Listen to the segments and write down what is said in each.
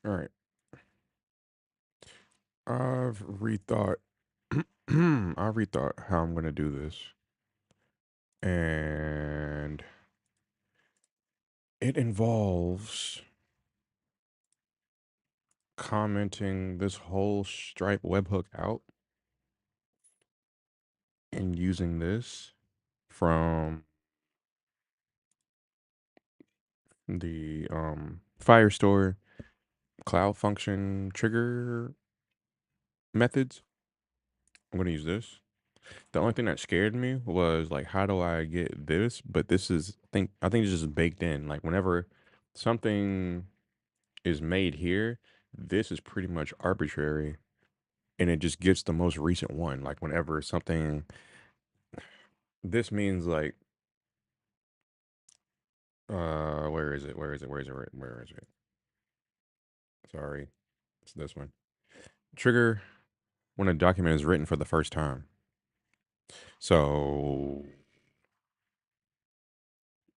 All right. I've rethought. I rethought how I'm gonna do this, and it involves commenting this whole Stripe webhook out and using this from the Firestore cloud function trigger methods. I'm gonna use this. The only thing that scared me was like, how do I get this? But this is I think it's just baked in. Like whenever something is made here, this is pretty much arbitrary, and it just gets the most recent one. Like whenever something, this means like, where is it? Where is it? Where is it? Where is it? Sorry, it's this one. Trigger when a document is written for the first time. So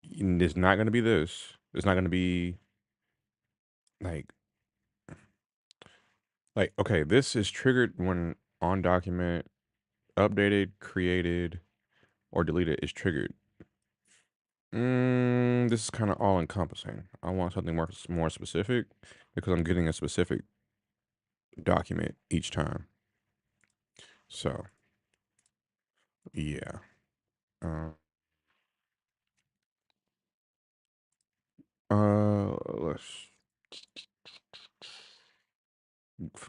it's not going to be this. It's not going to be like okay. This is triggered when on document updated, created, or deleted is triggered. This is kind of all encompassing. I want something more specific because I'm getting a specific document each time. So yeah. Uh, let's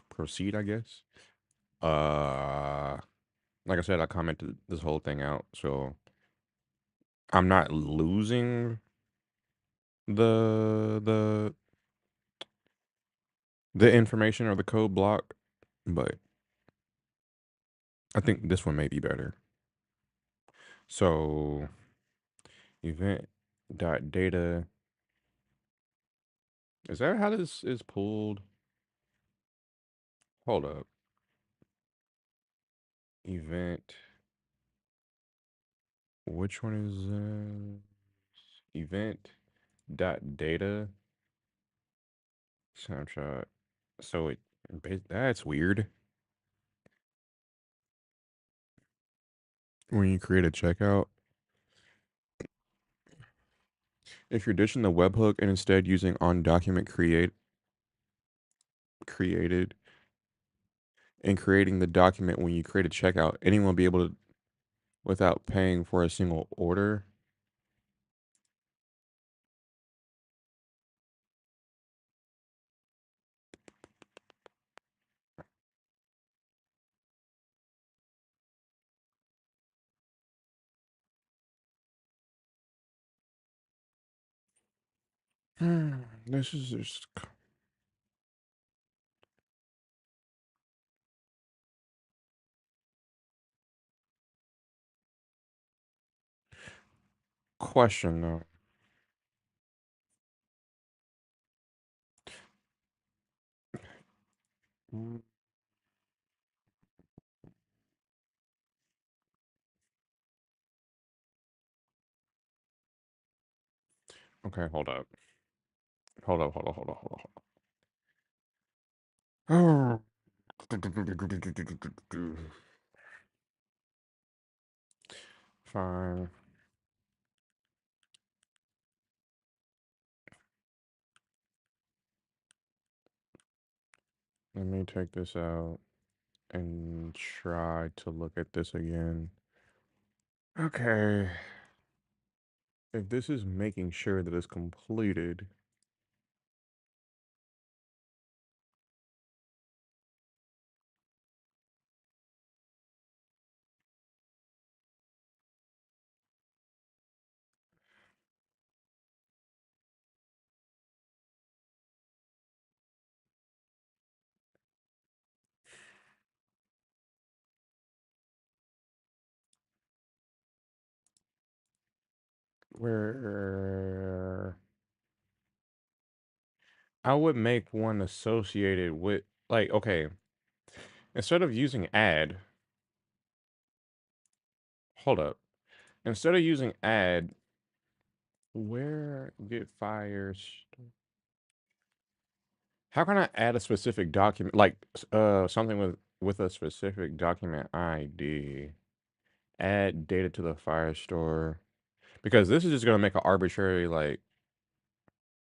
proceed, I guess. Uh, like I said, I commented this whole thing out, so I'm not losing the the the information or the code block, but I think this one may be better. So event dot data, is that how this is pulled? Hold up. Event. Which one is event dot data snapshot? So that's weird. When you create a checkout, if you're ditching the webhook and instead using on document created and creating the document when you create a checkout, anyone will be able to without paying for a single order. This is just question though. Mm, Okay, hold up. Hold up. Oh. Fine. Let me take this out and try to look at this again. Okay. If this is making sure that it's completed, where I would make one associated with, like, okay, instead of using add, hold up. Instead of using add, where get fires? How can I add a specific document, like something with a specific document ID? Add data to the Firestore because this is just gonna make an arbitrary like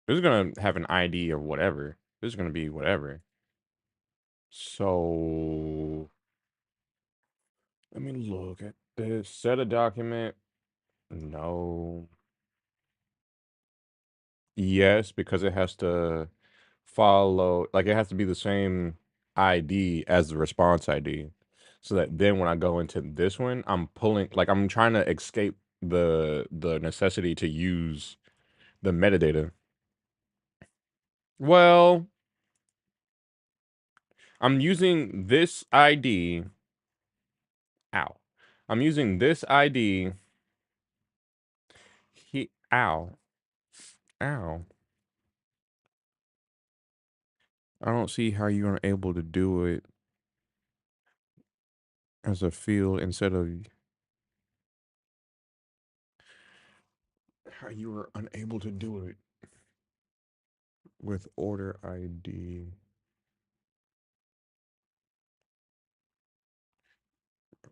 this is gonna have an ID or whatever. This is gonna be whatever. So let me look at this. Set a document. No. Yes, because it has to follow, like it has to be the same ID as the response ID. So that then when I go into this one, I'm pulling, like I'm trying to escape the necessity to use the metadata. Well, I'm using this ID. Ow. I'm using this ID. Ow. Ow. I don't see how you're able to do it as a field instead of how you were unable to do it with order ID.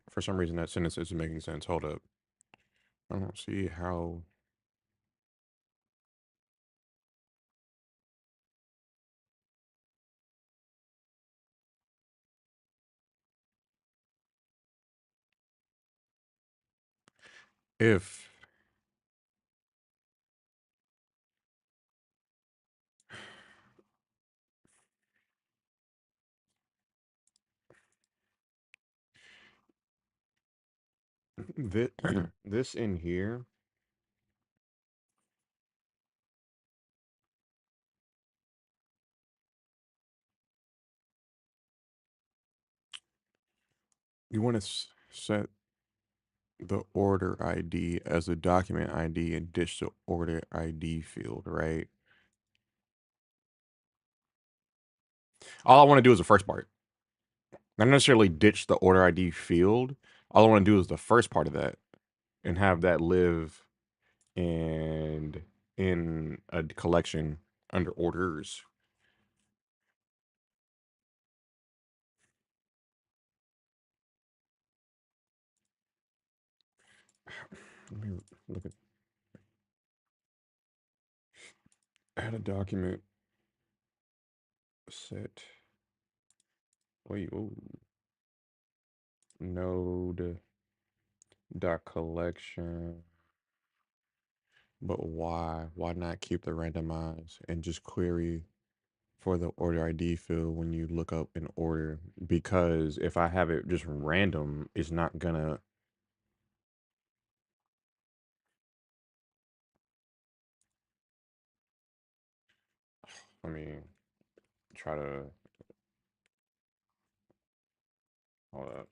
For some reason, that sentence isn't making sense. Hold up. I don't see how. If this, this in here, you want to set the order ID as a document ID and ditch the order ID field, right? All I want to do is the first part. Not necessarily ditch the order ID field. All I want to do is the first part of that and have that live and in a collection under orders. Let me look at add a document set. Wait, oh, node dot collection. But why? Why not keep the randomize and just query for the order ID field when you look up an order? Because if I have it just random, it's not gonna. Let me try to hold up.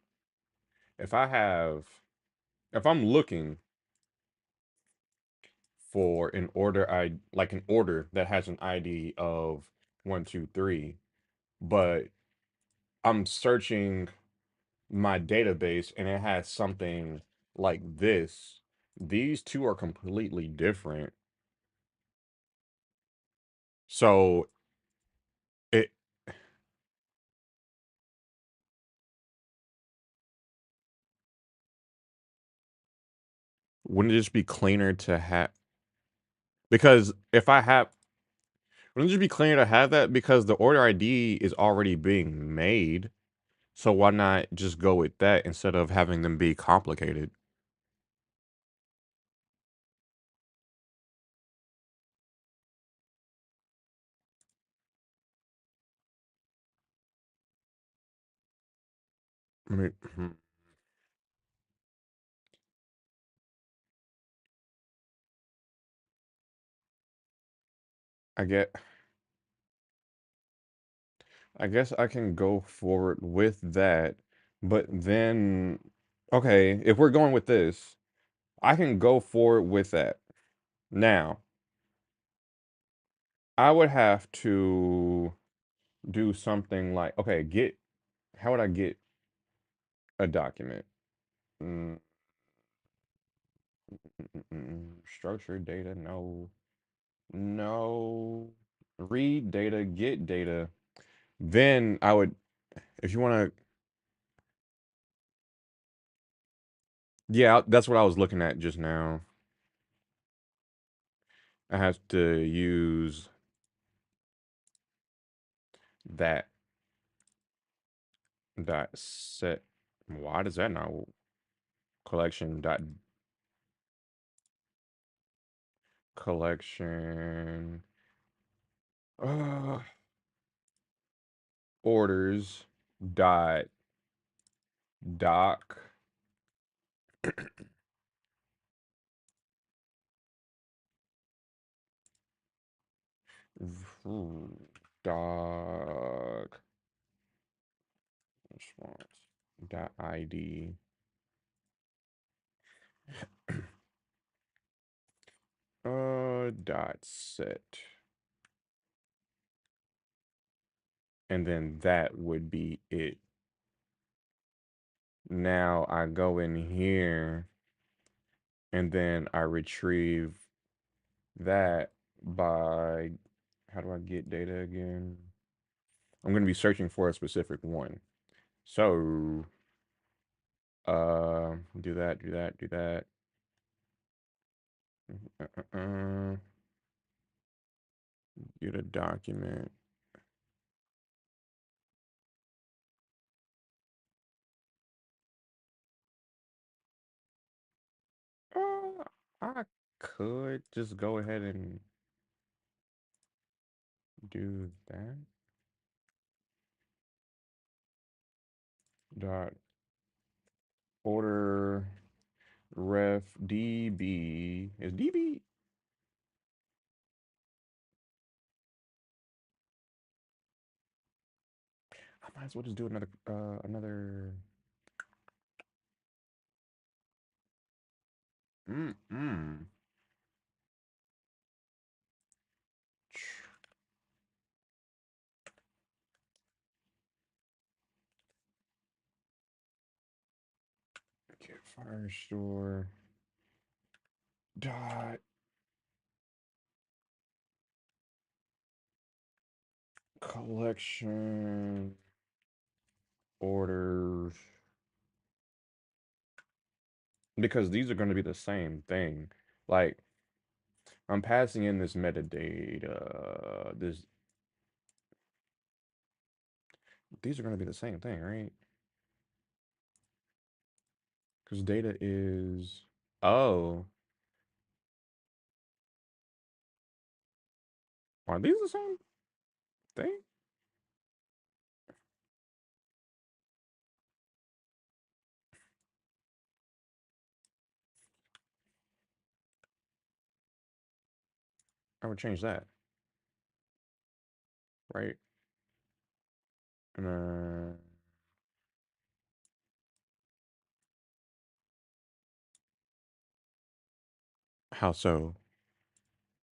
If I have, if I'm looking for an order, I like an order that has an ID of 1, 2, 3, but I'm searching my database and it has something like this. These two are completely different. So it wouldn't it just be cleaner to have because if I have wouldn't it just be cleaner to have that because the order ID is already being made. So why not just go with that instead of having them be complicated? I mean, I get I guess I can go forward with that, but then okay, if we're going with this, I can go forward with that. Now, I would have to do something like, okay, get, how would I get a document? Mm, Structured data, no. No. read data, get data. Then I would, if you want to, yeah, that's what I was looking at just now. I have to use that dot set. Why does that not collection dot collection uh orders dot doc doc response dot id dot set, and then that would be it. Now I go in here and then I retrieve that by, how do I get data again? I'm going to be searching for a specific one. So, do that, do that, do that. Get a document. I could just go ahead and do that. Dot order ref db is db. I might as well just do another. Mm. Get Firestore dot collection orders, because these are going to be the same thing. Like, I'm passing in this metadata. These are going to be the same thing, right? Because data is, oh, are these the same thing? I would change that, right? And how so?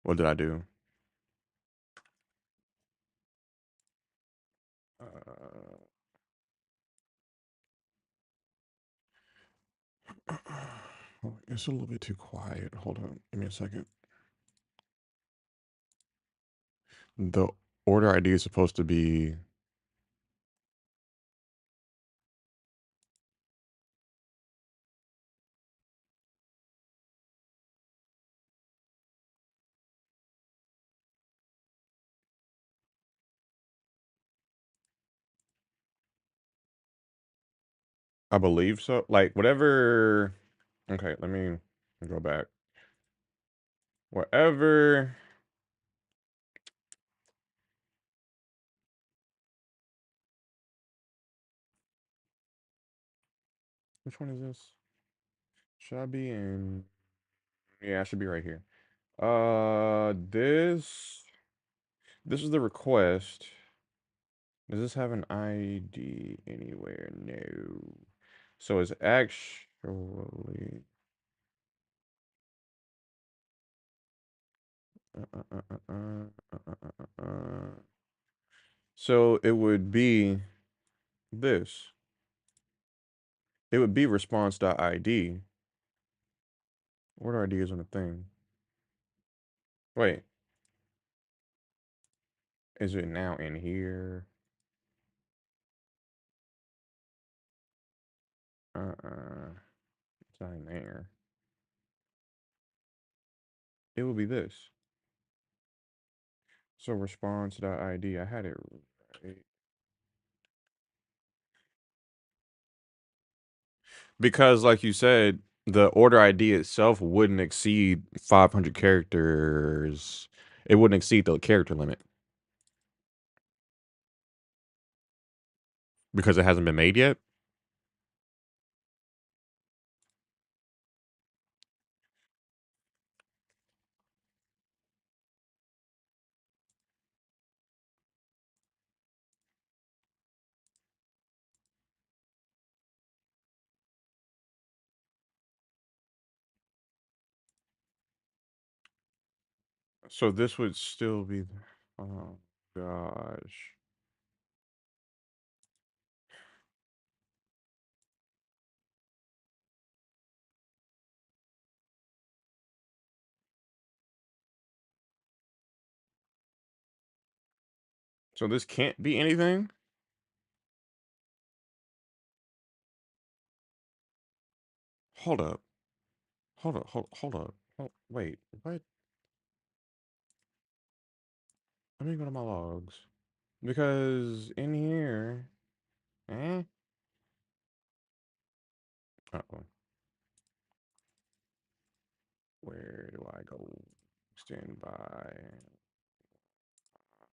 What did I do? Uh, it's a little bit too quiet. Hold on, give me a second. The order ID is supposed to be, I believe so. Like, whatever. Okay, let me go back. Whatever. Which one is this? Should I be in? Yeah, I should be right here. This is the request. Does this have an ID anywhere? No. So it's actually so it would be this. It would be response.id. Order ID is on the thing. Wait. Is it now in here? It's not in there. It will be this. So response.id, I had it right. Because, like you said, the order ID itself wouldn't exceed 500 characters. It wouldn't exceed the character limit because it hasn't been made yet. So this would still be. Oh, gosh. So this can't be anything? Hold up. Hold up. Hold up. Wait. What? Let me go to my logs. Because in here. Eh? Uh-oh. Where do I go? Stand by.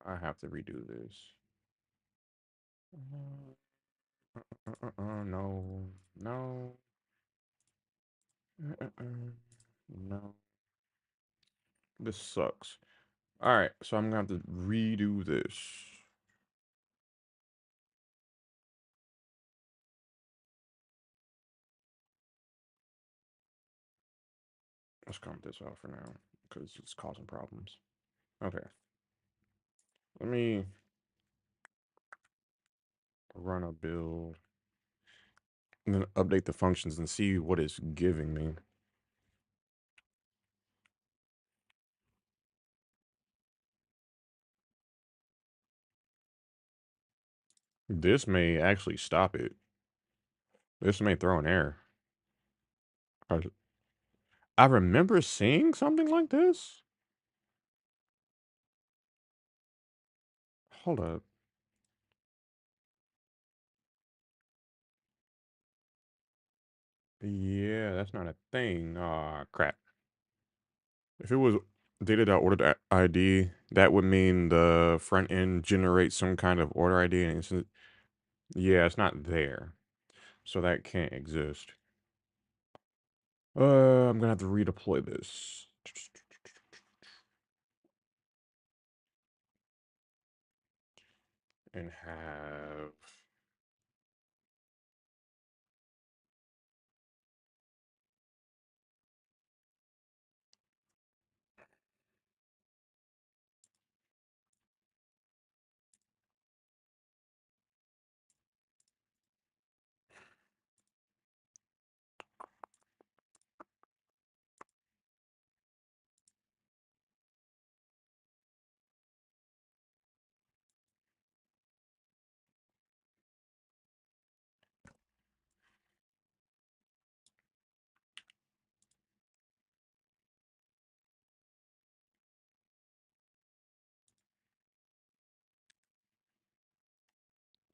I have to redo this. No. No. No. This sucks. Alright, so I'm gonna have to redo this. Let's comment this out for now, because it's causing problems. Okay. Let me run a build and then update the functions and see what it's giving me. This may actually stop it. This may throw an error. I remember seeing something like this. Hold up. Yeah, that's not a thing. Ah, crap. If it was data.order ID, that would mean the front end generates some kind of order ID, and yeah, it's not there, so that can't exist. I'm gonna have to redeploy this and have.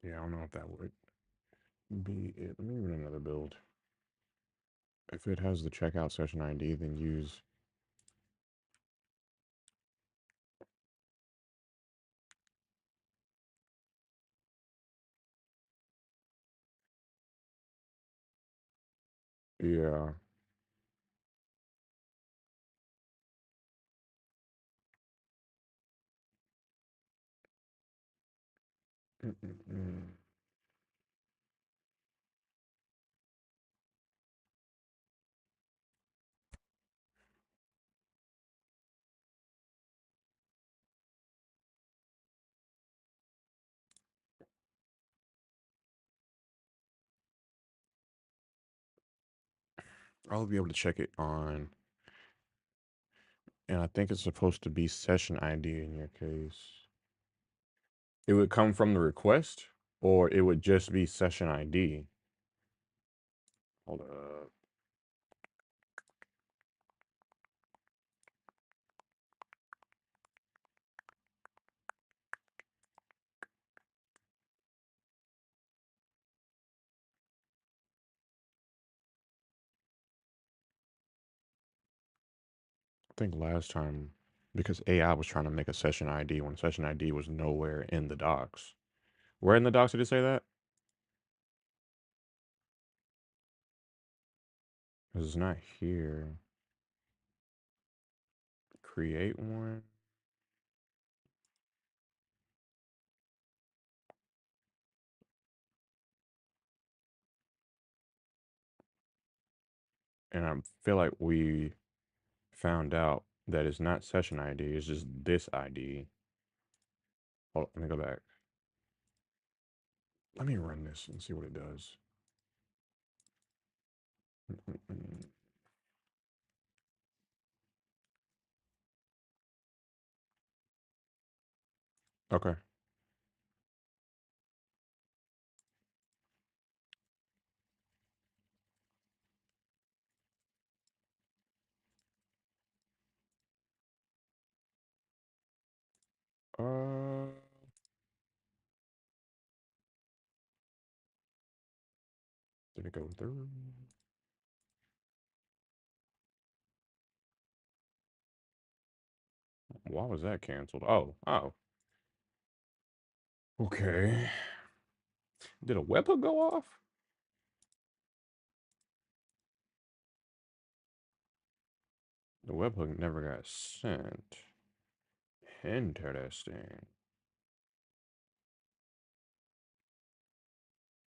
Yeah, I don't know if that would be it. Let me run another build. If it has the checkout session ID, then use. Yeah. I'll be able to check it on, and I think it's supposed to be session ID in your case. It would come from the request, or it would just be session ID. Hold up. I think last time, because AI was trying to make a session ID when session ID was nowhere in the docs. Where in the docs did it say that? 'Cause it's not here. Create one. And I feel like we found out that it's not session ID, it's just this ID. Hold on, let me go back. Let me run this and see what it does. Okay. Uh, did it go through? Why was that canceled? Oh. Okay. Did a webhook go off? The webhook never got sent. Interesting.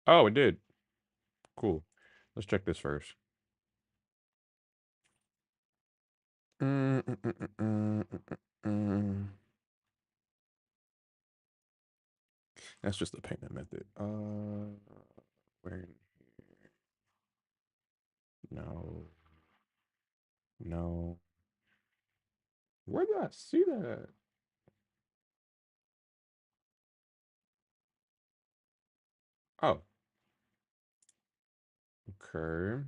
Oh, it did. Cool. Let's check this first. Mm, mm, mm, mm, mm, mm, mm. That's just the payment method. Where in here? No. No. Where did I see that? Oh, okay.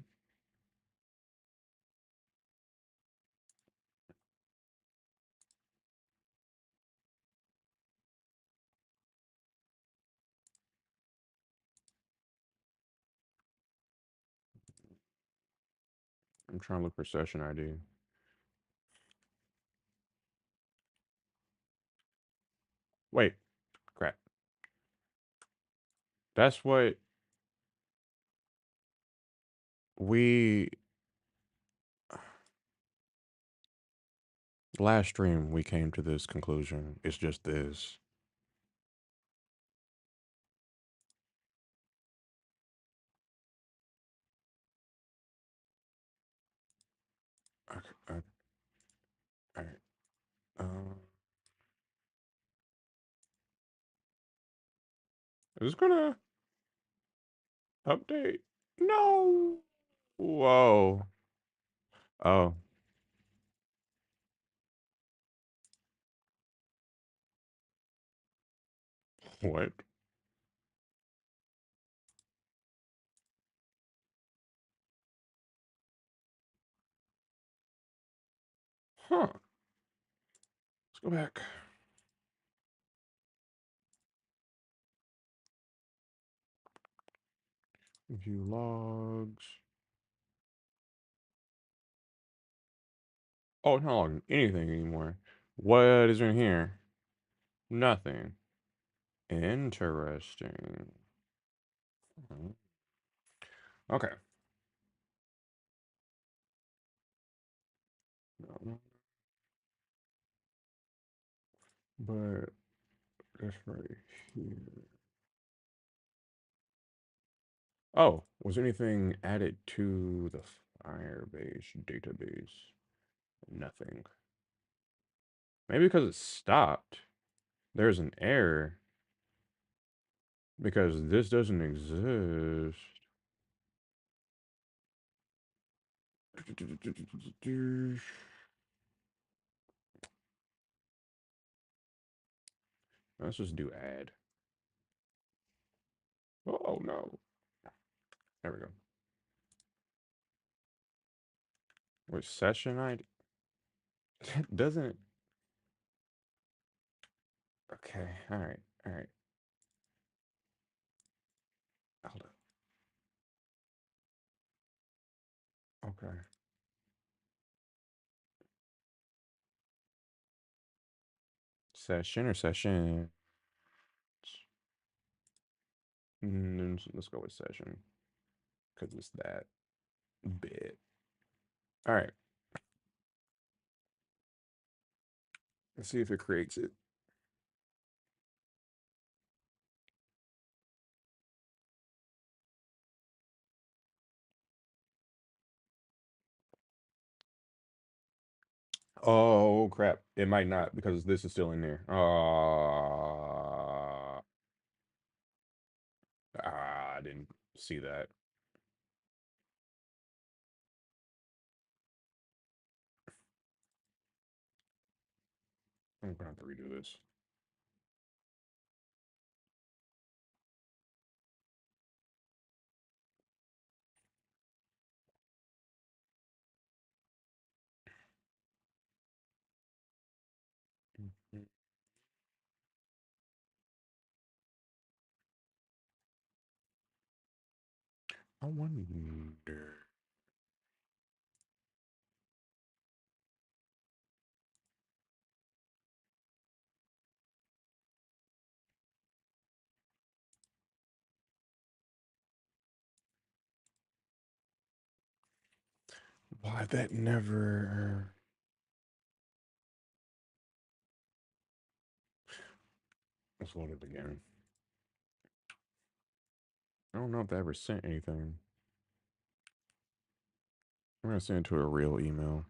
I'm trying to look for session ID. Wait, crap. That's what we last stream we came to this conclusion. It's just this. Okay, all right. Is this gonna update? No. Whoa. Oh, what? Huh. Let's go back. View logs. Oh, it's not logging anything anymore. What is in here? Nothing. Interesting. Okay. No, but that's right here. Oh, was anything added to the Firebase database? Nothing. Maybe because it stopped. There's an error because this doesn't exist. Let's just do add. Oh no. There we go. What session ID? Doesn't. Okay. All right. All right. Hold up. Okay. Session or session? Let's go with session because it's that bit. All right. Let's see if it creates it. Oh crap! It might not because this is still in there. I didn't see that. I'm gonna have to redo this. I wonder. Why that never. Let's load it again. I don't know if they ever sent anything. I'm gonna send it to a real email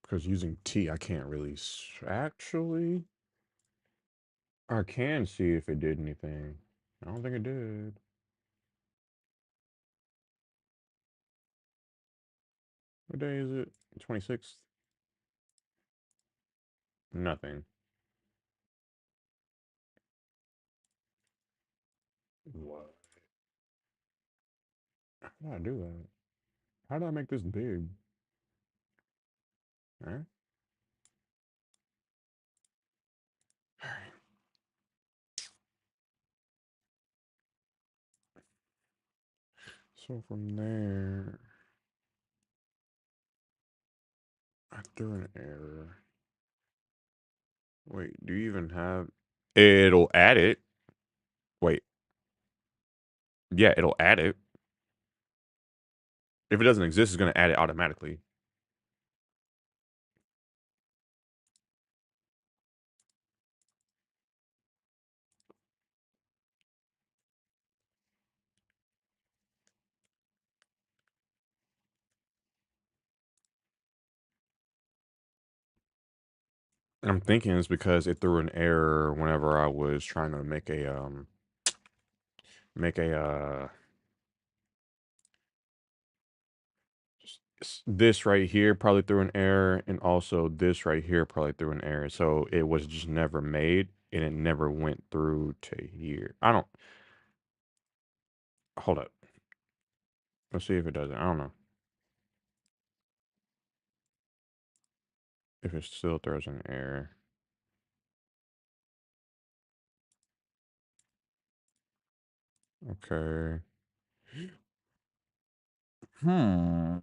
because using T, I can't really actually. I can see if it did anything. I don't think it did. What day is it? 26th? Nothing. What? How did I do that? How did I make this big? All right. All right. So from there, I threw an error. Wait, do you even have? It'll add it. Wait, yeah, it'll add it. If it doesn't exist, it's gonna add it automatically. I'm thinking it's because it threw an error whenever I was trying to make a this right here probably threw an error, and also this right here probably threw an error. So it was just never made, and it never went through to here. I don't. Hold up. Let's see if it does it. I don't know if it still throws an error. Okay. Hmm.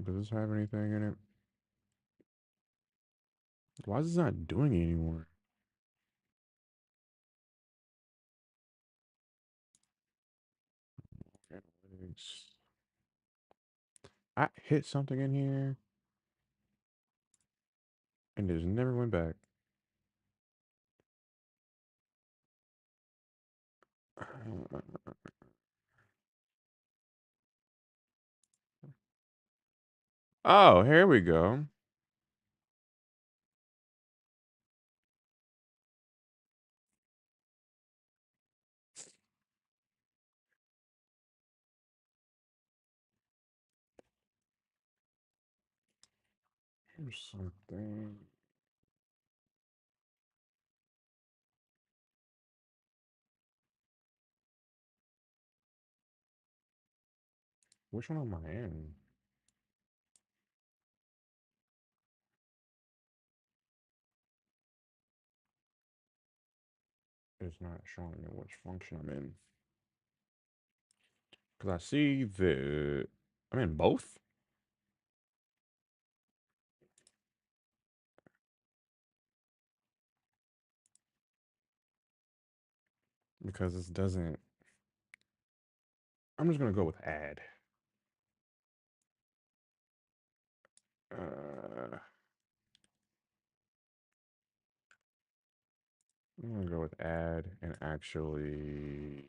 Does this have anything in it? Why is this not doing it anymore? Analytics. I hit something in here and it just never went back. Oh, here we go. Here's something. Which one am I in? It's not showing me which function I'm in. Because I see I'm in both. Because this doesn't. I'm just going to go with add. Uh, I'm going to go with add and actually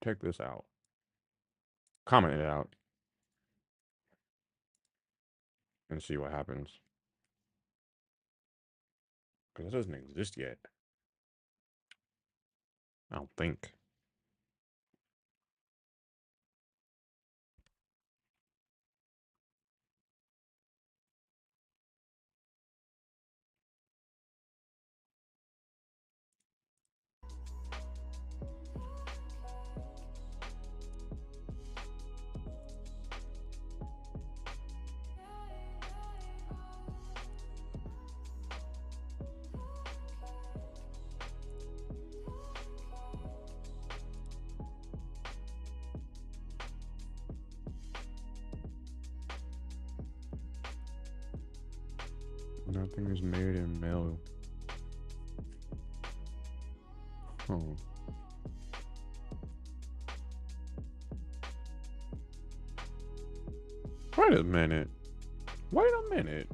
check this out. Comment it out and see what happens. Because it doesn't exist yet. I don't think. Nothing is made in mail. Oh. Wait a minute. Wait a minute.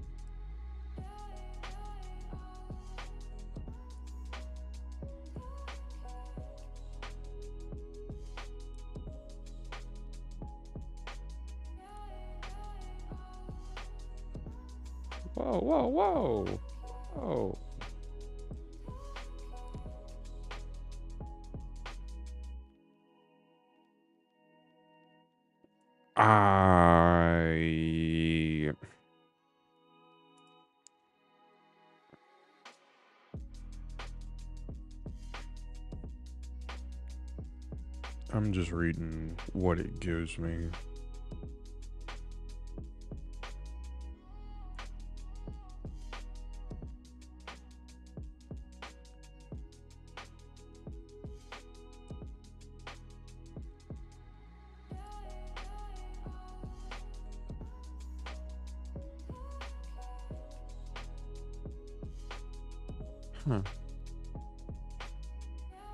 Whoa, whoa, whoa. Oh. I'm just reading what it gives me. Huh.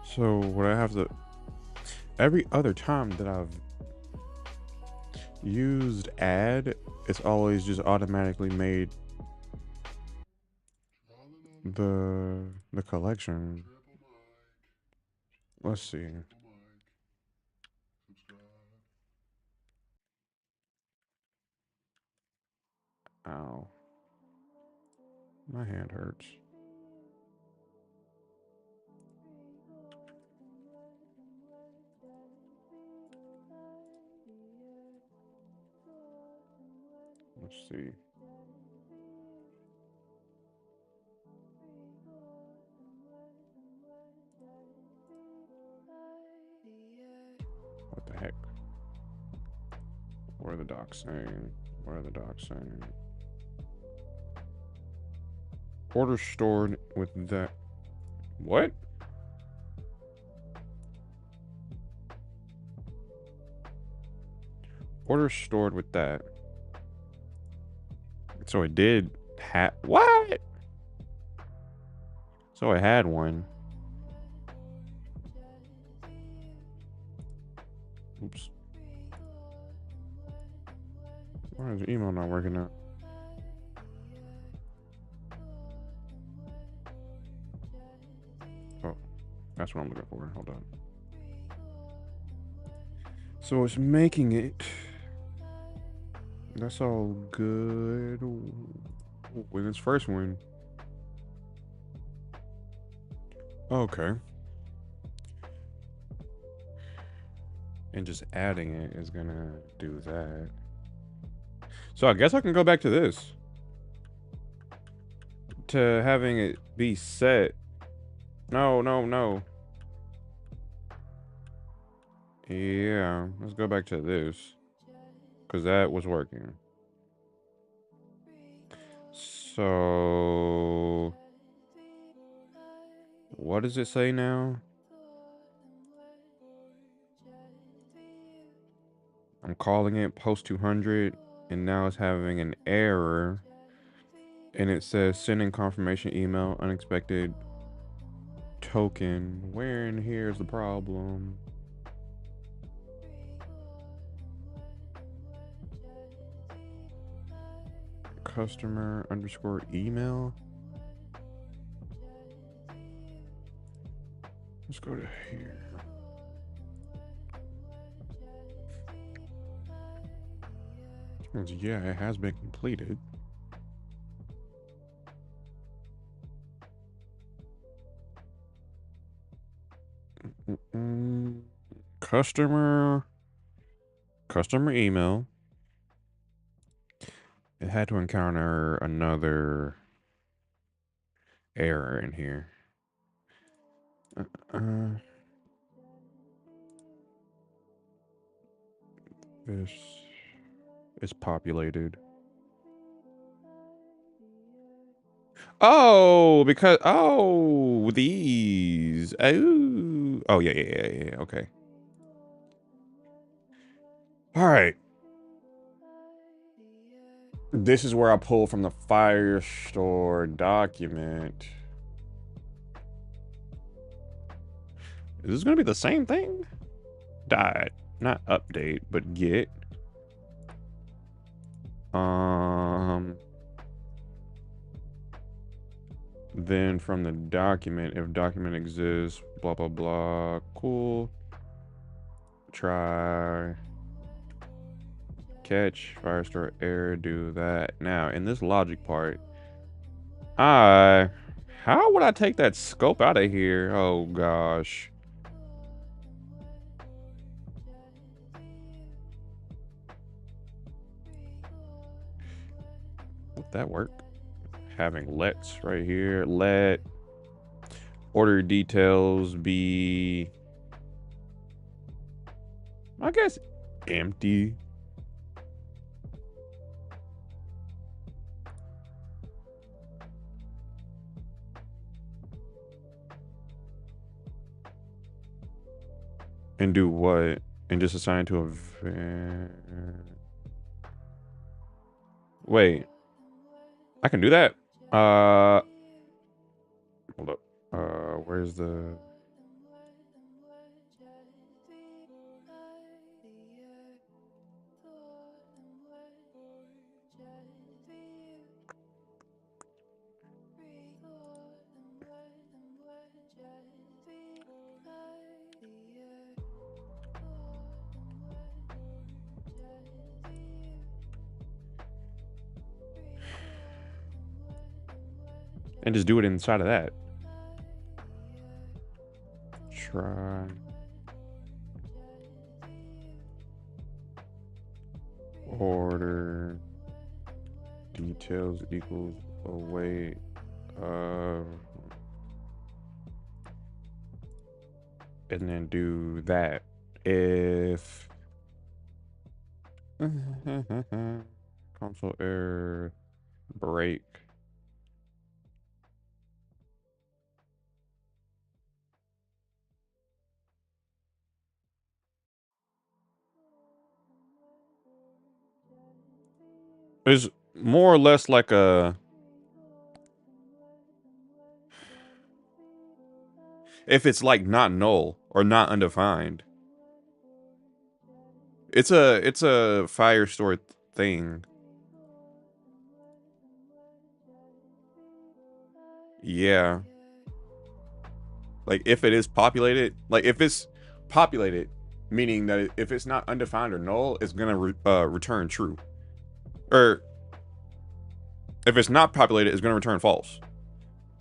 So what I have to every other time that I've used add, it's always just automatically made the collection. Let's see. Ow. My hand hurts. Let's see. What the heck? What are the docs saying? What are the docs saying? Order stored with that. What? Order stored with that. So it did have. What? So I had one. Oops. Why is the email not working out? Oh, that's what I'm looking for. Hold on. So it's making it. That's all good. With its first one. Okay. And just adding it is gonna do that. So I guess I can go back to this. To having it be set. No, no, no. Yeah, let's go back to this. Because that was working. So... What does it say now? I'm calling it post 200, and now it's having an error. And it says sending confirmation email, unexpected token. Where in here is the problem? Customer underscore email. Let's go to here. Yeah, it has been completed. Customer email. It had to encounter another error in here. This is populated. Oh, because these. Oh, yeah. Okay. All right. This is where I pull from the Firestore document. Is this gonna be the same thing? Dot, not update, but get. Then from the document, if document exists, blah blah blah. Cool. Try catch Firestore error. Do that now. In this logic part, how would I take that scope out of here? Oh gosh. Would that work? Having let's right here. Let order details be, I guess, empty. And do what? And just assign to a wait. I can do that. Hold up. Where's the and just do it inside of that. Try order details equals await and then do that. If console error break. It's more or less like a, if it's like not null or not undefined. It's a Firestore thing. Yeah. Like if it is populated, like if it's populated, meaning that if it's not undefined or null, it's gonna return true. Or if it's not populated, it's gonna return false.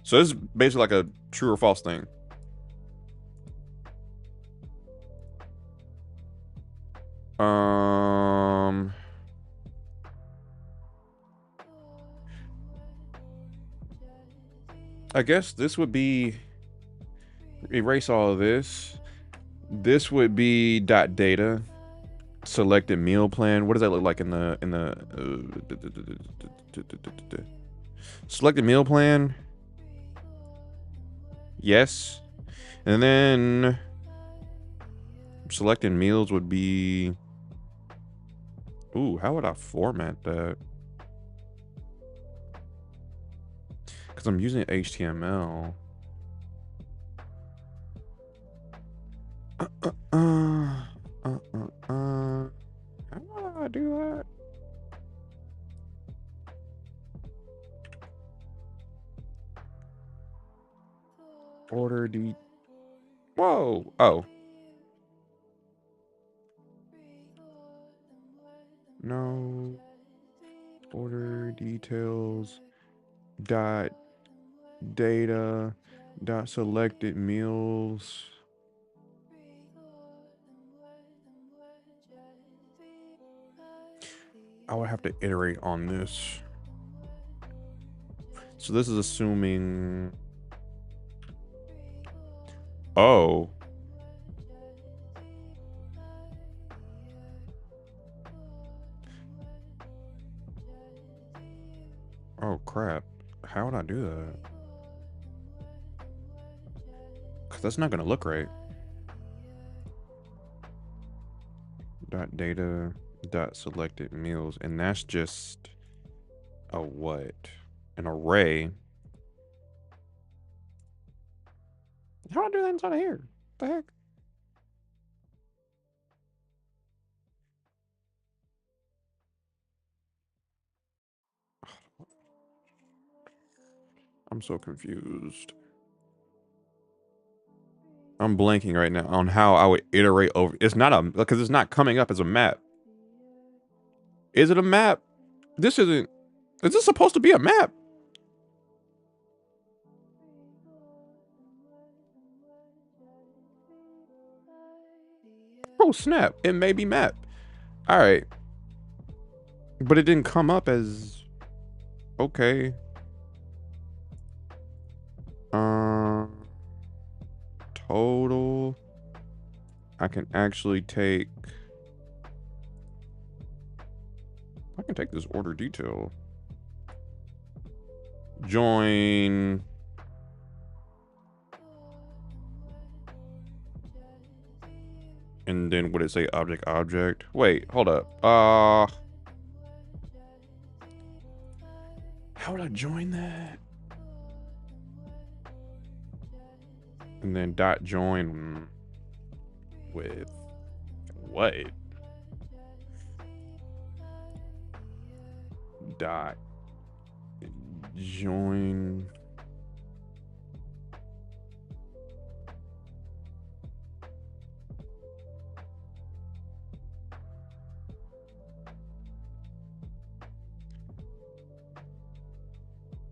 So this is basically like a true or false thing. Um, I guess this would be erase all of this. This would be dot data selected meal plan. What does that look like in the selected meal plan? Yes. And then selecting meals would be, ooh, how would I format that? Because I'm using HTML. How do I do that? Order the. Whoa. Oh. No. Order details. Dot data. Dot selected meals. I would have to iterate on this. So this is assuming. Oh. Oh crap. How would I do that? Because that's not going to look right. Dot data. Dot selected meals. And that's just a what? An array. How do I do that inside of here? What the heck? I'm so confused. I'm blanking right now on how I would iterate over. It's not a, because it's not coming up as a map. Is it a map? This isn't. Is this supposed to be a map? Oh snap! It may be map. All right, but it didn't come up as. Okay. Total. I can actually take. I can take this order detail. Join. And then would it say object? Wait, hold up. How would I join that? And then dot join with what? Dot join.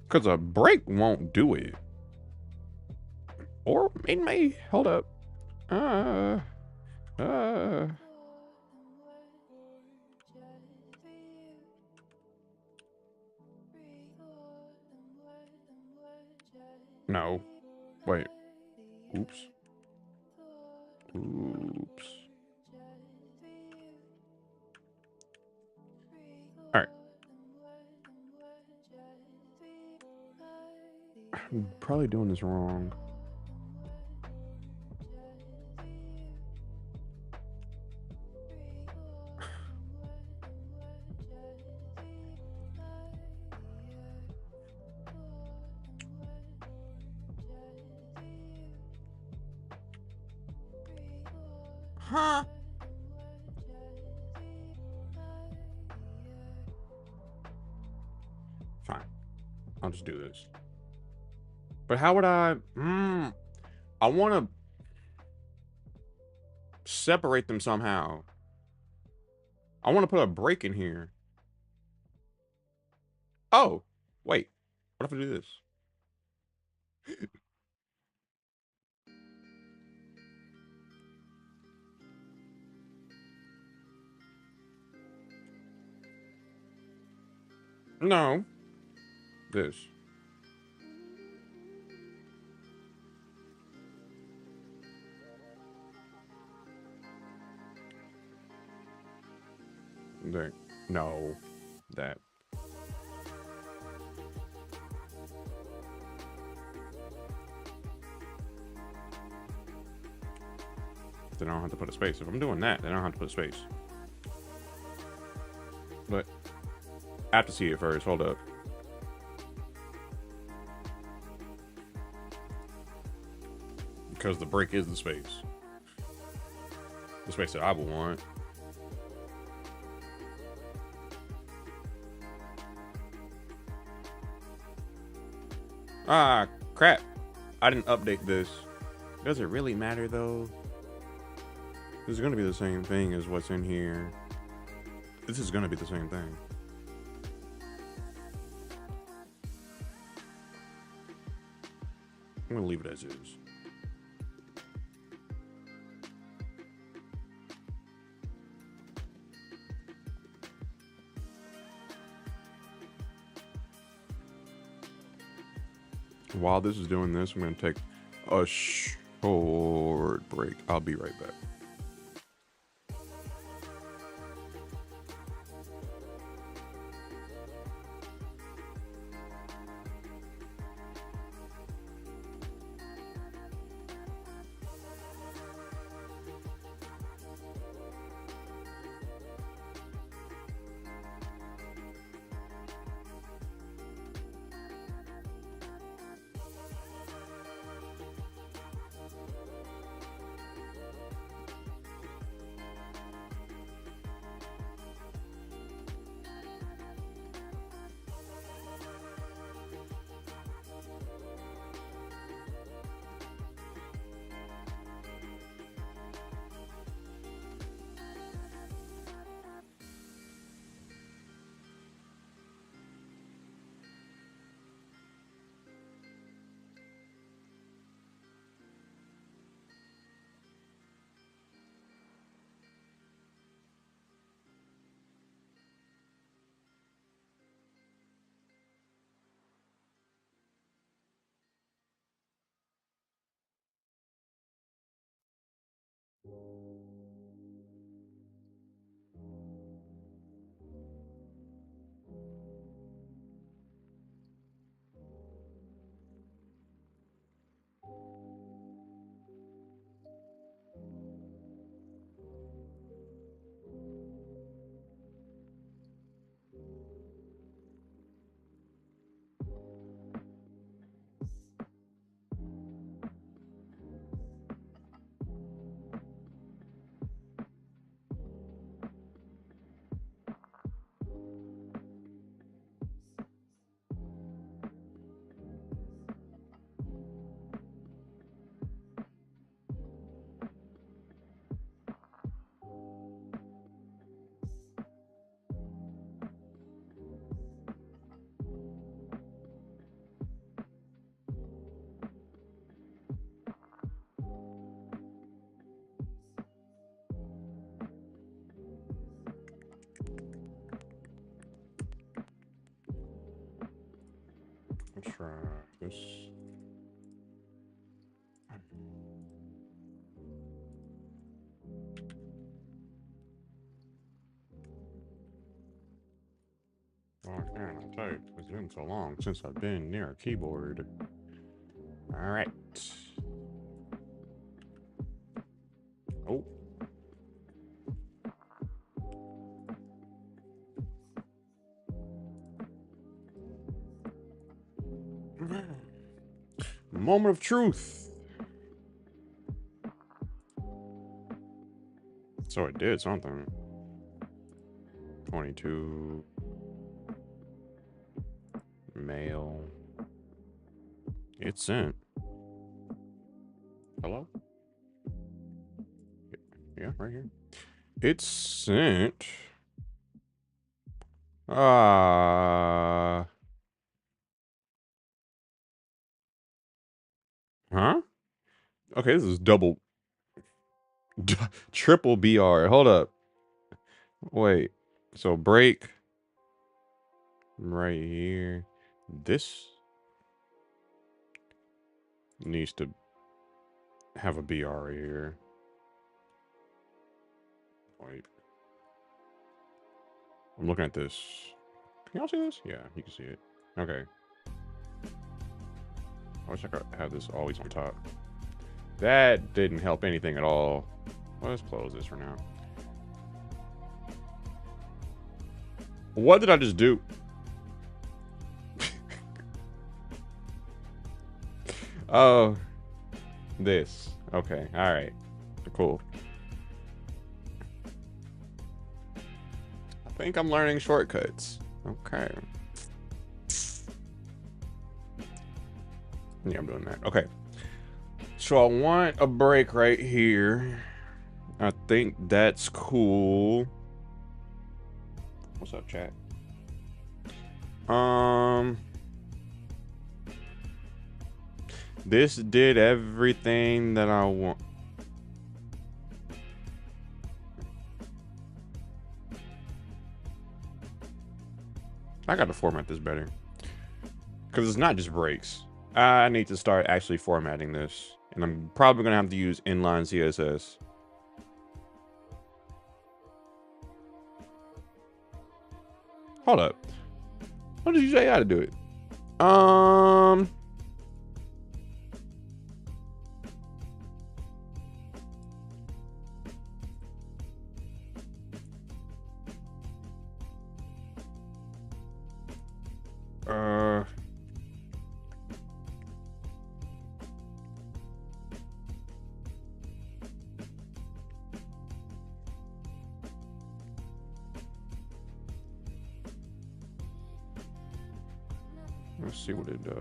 Because a break won't do it. Or it may. Hold up. Uh. No. Wait. Oops. Oops. All right. I'm probably doing this wrong. Huh? Fine. I'll just do this. But how would I? I want to separate them somehow. I want to put a break in here. Oh, wait. What if I do this? No. This. There. No. That. Then I don't have to put a space. If I'm doing that, then I don't have to put a space. But I have to see it first. Hold up. Because the break is the space. The space that I would want. Ah, crap. I didn't update this. Does it really matter, though? This is going to be the same thing as what's in here. This is going to be the same thing. I'm going to leave it as is. While this is doing this, I'm going to take a short break. I'll be right back. Let's try this. Oh, man, I'll tell you, it's been so long since I've been near a keyboard. All right. Oh. Moment of truth. So it did something. 22. Mail. It's sent. Hello? Yeah, right here. It's sent. Huh? Okay, this is double. Triple BR. Hold up. Wait. So break. Right here. This needs to have a BR right here. Wait. I'm looking at this. Can y'all see this? Yeah, you can see it. Okay. I wish I could have this always on top. That didn't help anything at all. Well, let's close this for now. What did I just do? Oh, this. Okay, all right. Cool. I think I'm learning shortcuts. Okay. Yeah, I'm doing that. Okay. So I want a break right here. I think that's cool. What's up, chat? This did everything that I want. I got to format this better. Because it's not just breaks. I need to start actually formatting this. And I'm probably going to have to use inline CSS. Hold up. What did you say how to do it? Let's see what it does.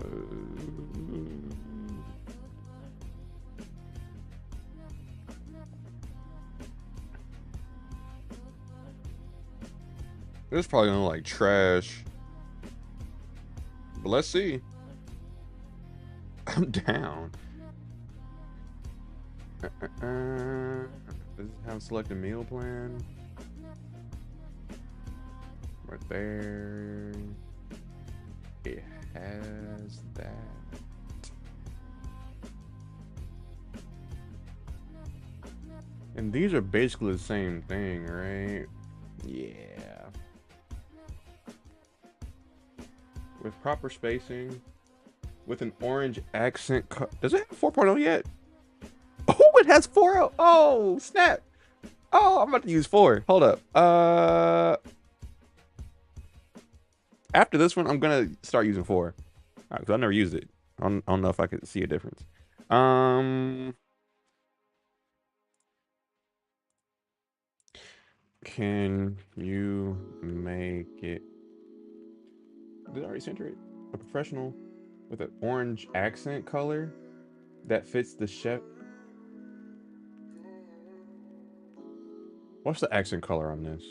This is probably gonna look like trash. But let's see. I'm down. Does it have select a meal plan? Right there. It has that. And these are basically the same thing, right? Yeah. With proper spacing, with an orange accent. Does it have 4.0 yet? Oh, it has 4.0. Oh, snap. Oh, I'm about to use 4. Hold up. After this one, I'm gonna start using 4. Because I never used it. I don't know if I could see a difference. Can you make it? Did I already center it? A professional with an orange accent color that fits the chef. What's the accent color on this?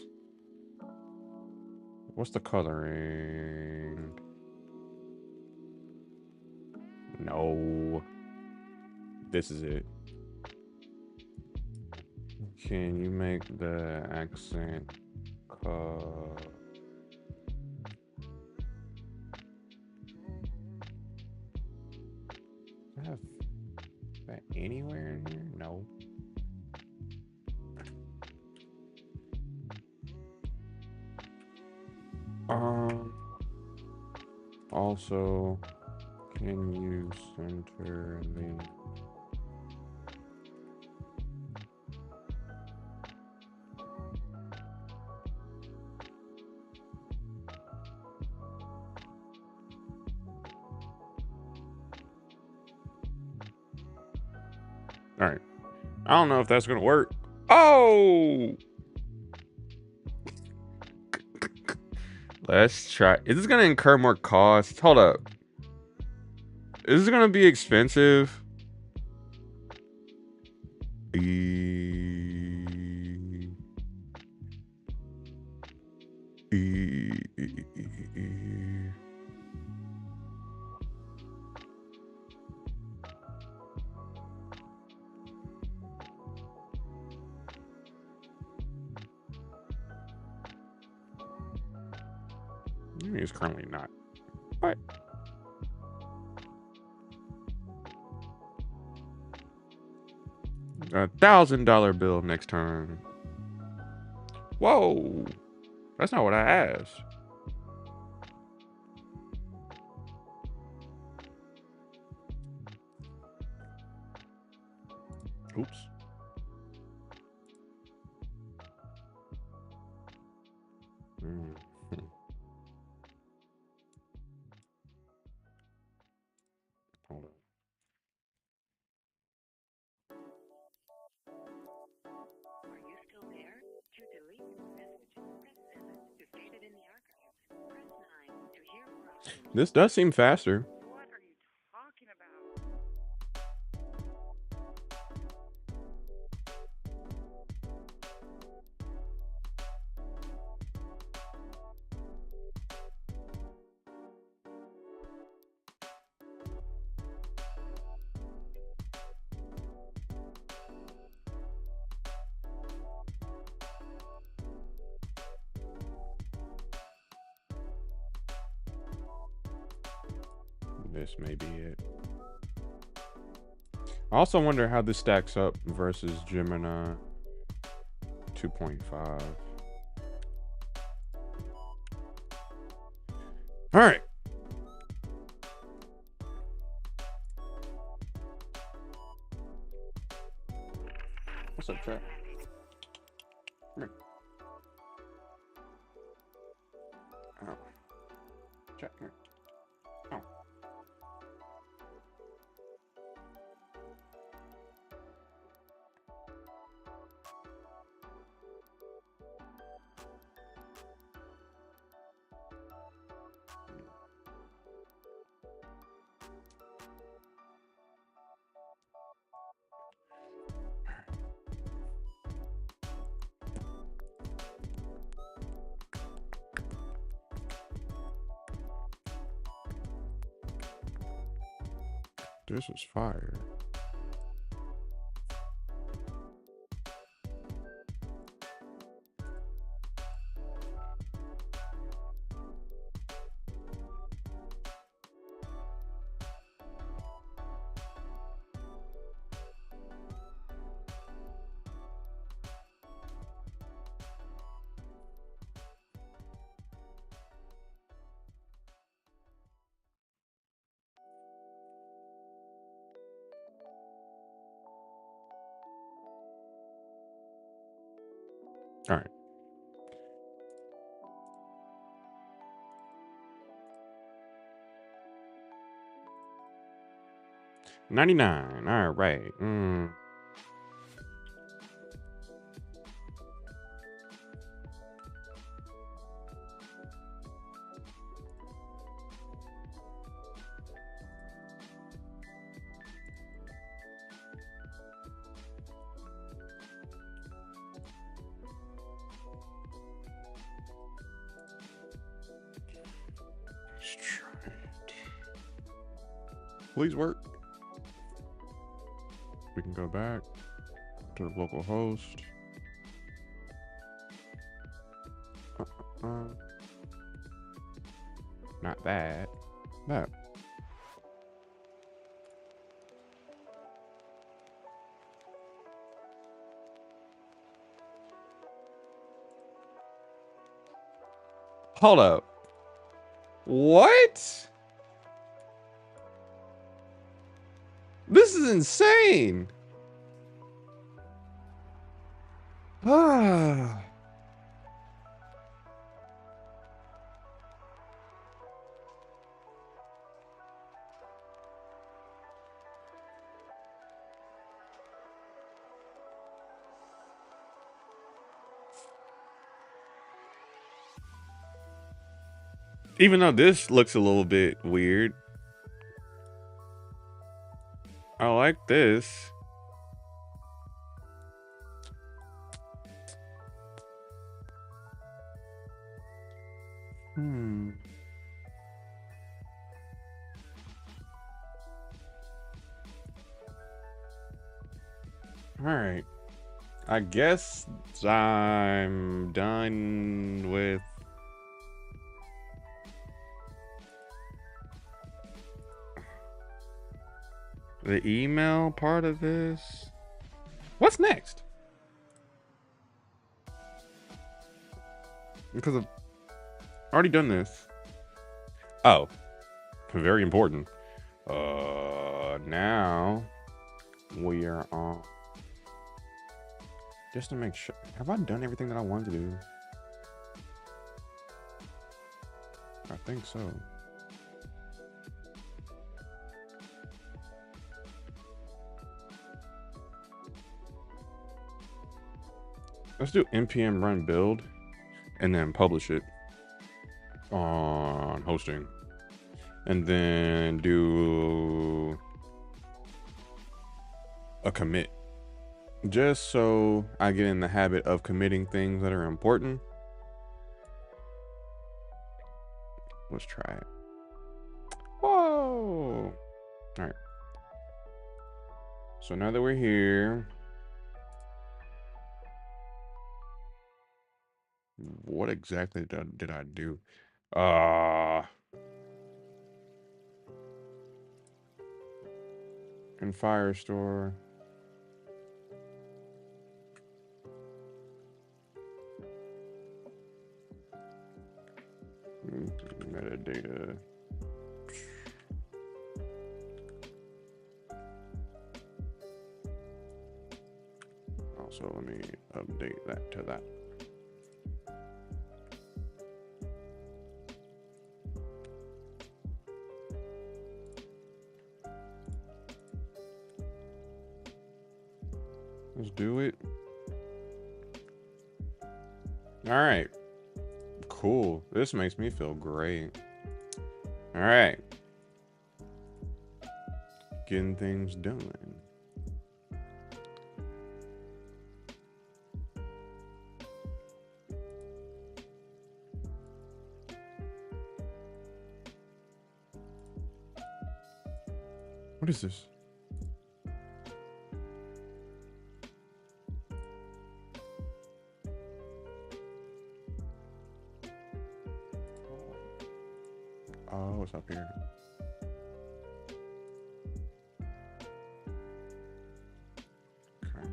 What's the coloring? No. This is it. Can you make the accent color? I have that anywhere in here? No. Also, can you center the... All right. I don't know if that's gonna work. Oh! Let's try. Is this gonna incur more costs? Hold up. Is this gonna be expensive? It's currently not. What? $1,000 bill next turn. Whoa. That's not what I asked. Oops. Hold on. Are you still there? To delete this message, press 7. To save it in the archives, press 9. To hear more options. This does seem faster. What are you talking about? This may be it. I also wonder how this stacks up versus Gemini 2.5. All right. What's up, chat? Come here. Oh. Chat, come here. Oh. This is fire. All right. $99. All right. Let's try it. Please work. We can go back to the local host. Not that. That. Hold up. What? This is insane. Ah. Even though this looks a little bit weird, I like this. All right. I guess I'm done with the email part of this. What's next? because I've already done this. Oh, very important. Now we are on. Just to make sure. Have I done everything that I wanted to do? I think so. Let's do npm run build and then publish it on hosting. And then do a commit. Just so I get in the habit of committing things that are important. Let's try it. Whoa! All right. So now that we're here, what exactly did I do? In Firestore. Metadata. Also, let me update that to that. Let's do it. All right. Cool. This makes me feel great. All right. Getting things done. What is this? Oh, it's up here. Okay.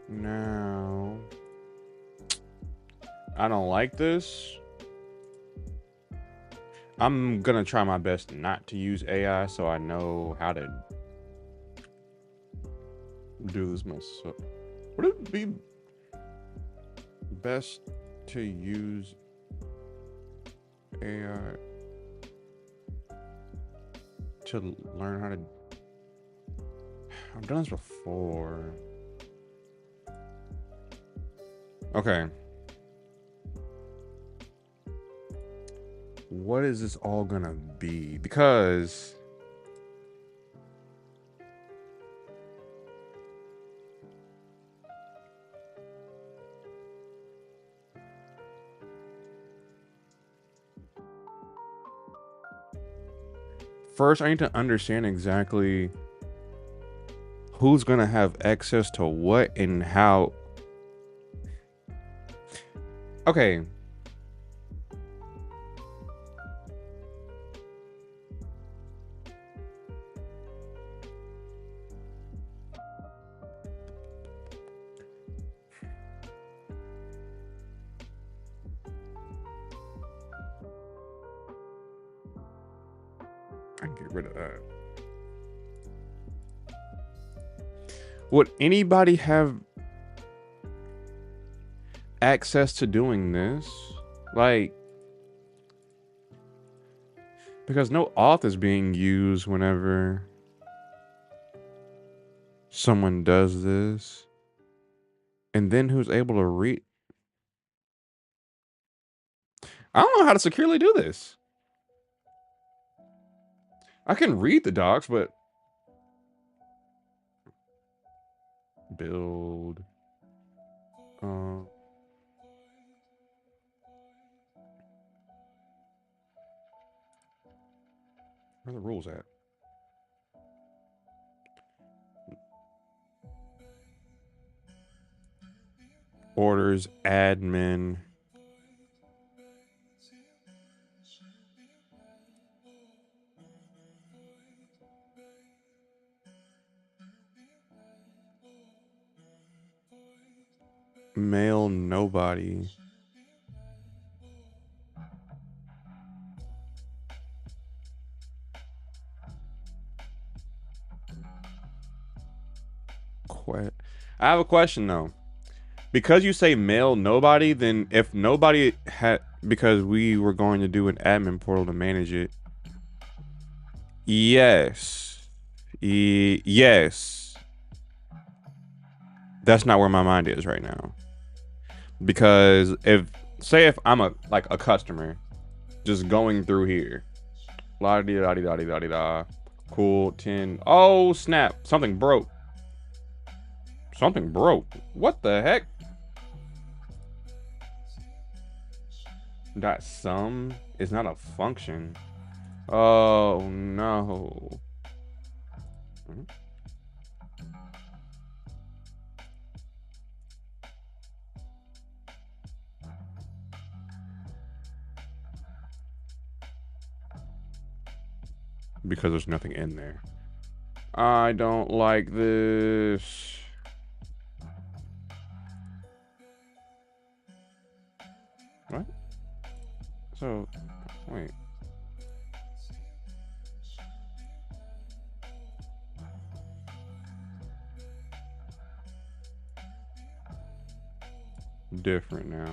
Now, I don't like this. I'm gonna try my best not to use AI so I know how to do this myself. Would it be best to use AI to learn how to? I've done this before. Okay. What is this all gonna be? Because first I need to understand exactly who's gonna have access to what and how. Okay. I can get rid of that. Would anybody have access to doing this? Like, because no auth is being used whenever someone does this. And then who's able to read? I don't know how to securely do this. I can read the docs, but build. Where are the rules at? Orders, admin. Mail nobody. I have a question though. Because you say mail nobody, then if nobody had, because we were going to do an admin portal to manage it. Yes. Yes. That's not where my mind is right now. Because if I'm a customer just going through here, la di da di da di da di da, cool 10. Oh snap! Something broke. Something broke. What the heck? Dot sum is not a function. Oh no. Because there's nothing in there. I don't like this. What? So, wait. Different now.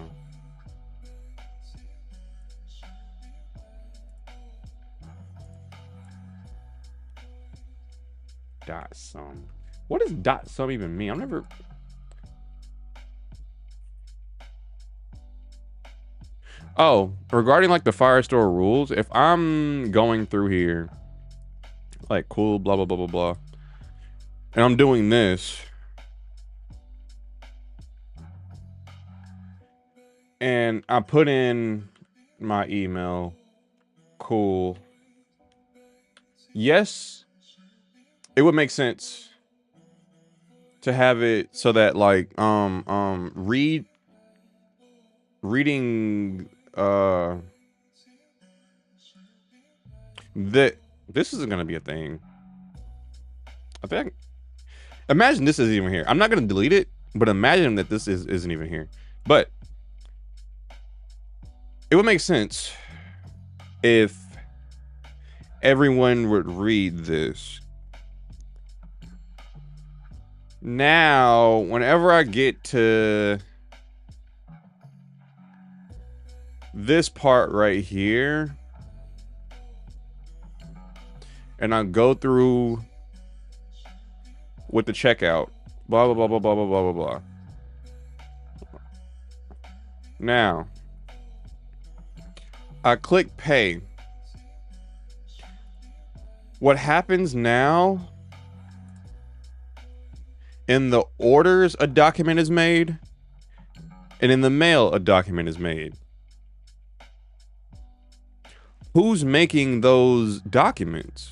Dot sum. What does dot sum even mean? I've never. Oh, regarding like the Firestore rules, if I'm going through here, like cool, blah blah blah blah blah, and I'm doing this, and I put in my email, cool. Yes, it would make sense to have it so that like reading that this isn't gonna be a thing. I think imagine this isn't even here. I'm not gonna delete it, but imagine that this isn't even here. But it would make sense if everyone would read this. Now, whenever I get to this part right here, and I go through with the checkout, blah, blah, blah, blah, blah, blah, blah, blah, blah. Now, I click pay. What happens now, in the orders, a document is made, and in the mail, a document is made. Who's making those documents?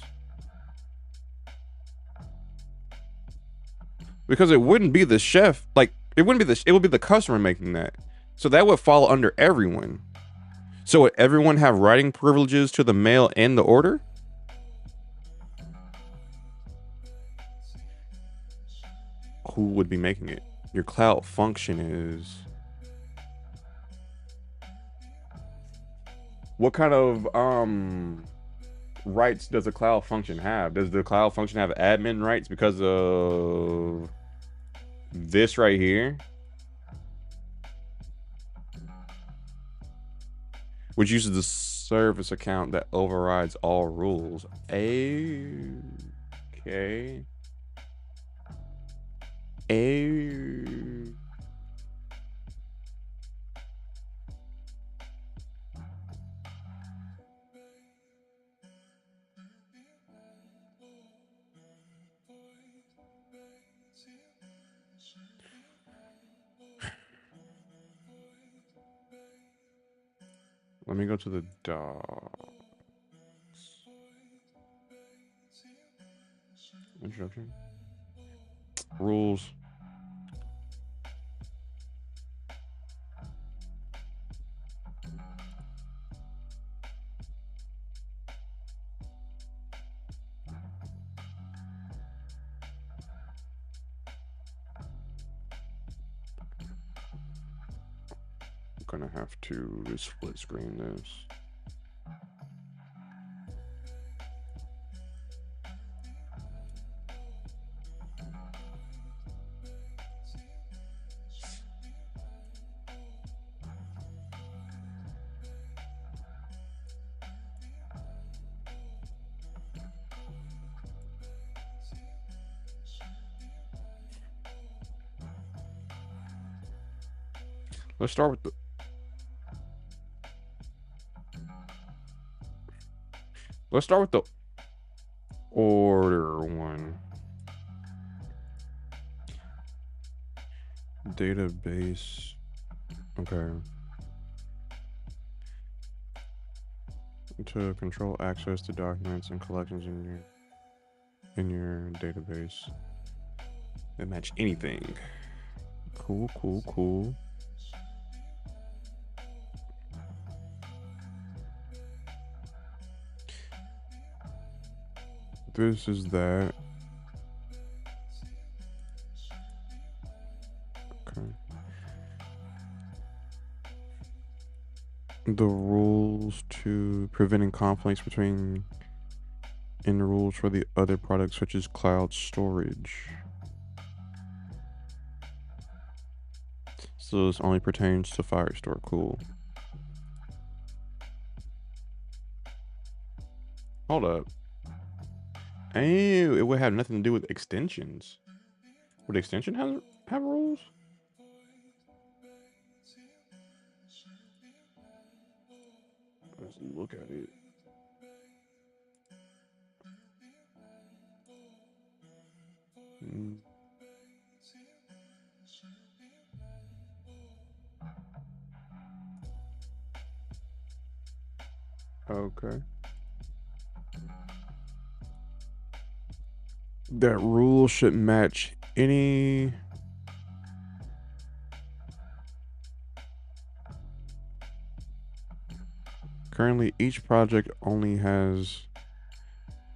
Because it wouldn't be the chef, like it wouldn't be it would be the customer making that. So that would fall under everyone. So would everyone have writing privileges to the mail and the order? Who would be making it? Your cloud function is. What kind of rights does a cloud function have? Does the cloud function have admin rights because of this right here? Which uses the service account that overrides all rules. Okay. Let me go to the docs. Introduction. Rules. gonna have to split screen this. Let's start with the order one. Database. Okay. To control access to documents and collections in your database. They match anything. Cool, cool, cool. This is that. Okay. The rules to preventing conflicts between in rules for the other products such as cloud storage. So this only pertains to Firestore. Cool. Hold up. Oh, it would have nothing to do with extensions. Would extension have rules? Let's look at it. Okay. That rule should match any. Currently, each project only has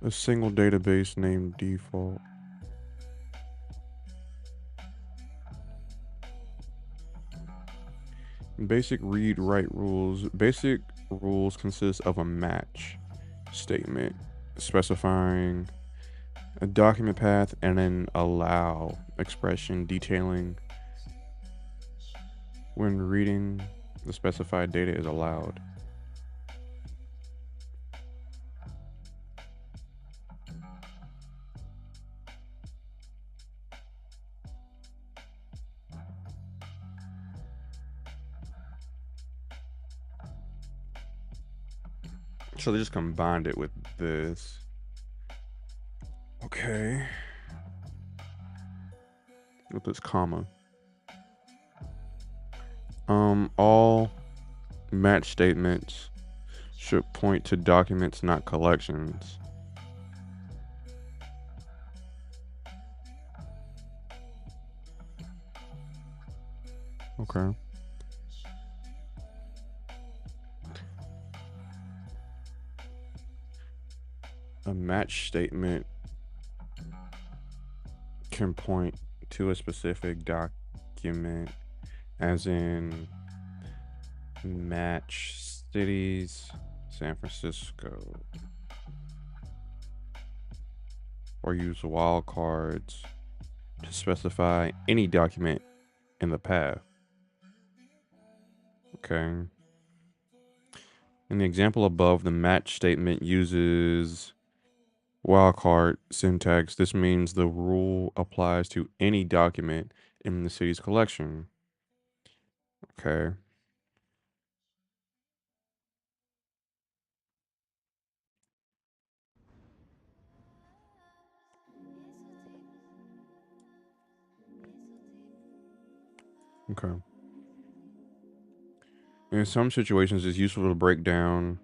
a single database named default. Basic read-write rules. Basic rules consist of a match statement specifying a document path and an allow expression detailing when reading the specified data is allowed. So they just combined it with this. Okay. With this comma. All match statements should point to documents, not collections. Okay. A match statement can point to a specific document, as in match cities, San Francisco, or use wildcards to specify any document in the path. Okay. In the example above, the match statement uses wildcard syntax. This means the rule applies to any document in the city's collection. Okay. Okay. In some situations, it's useful to break down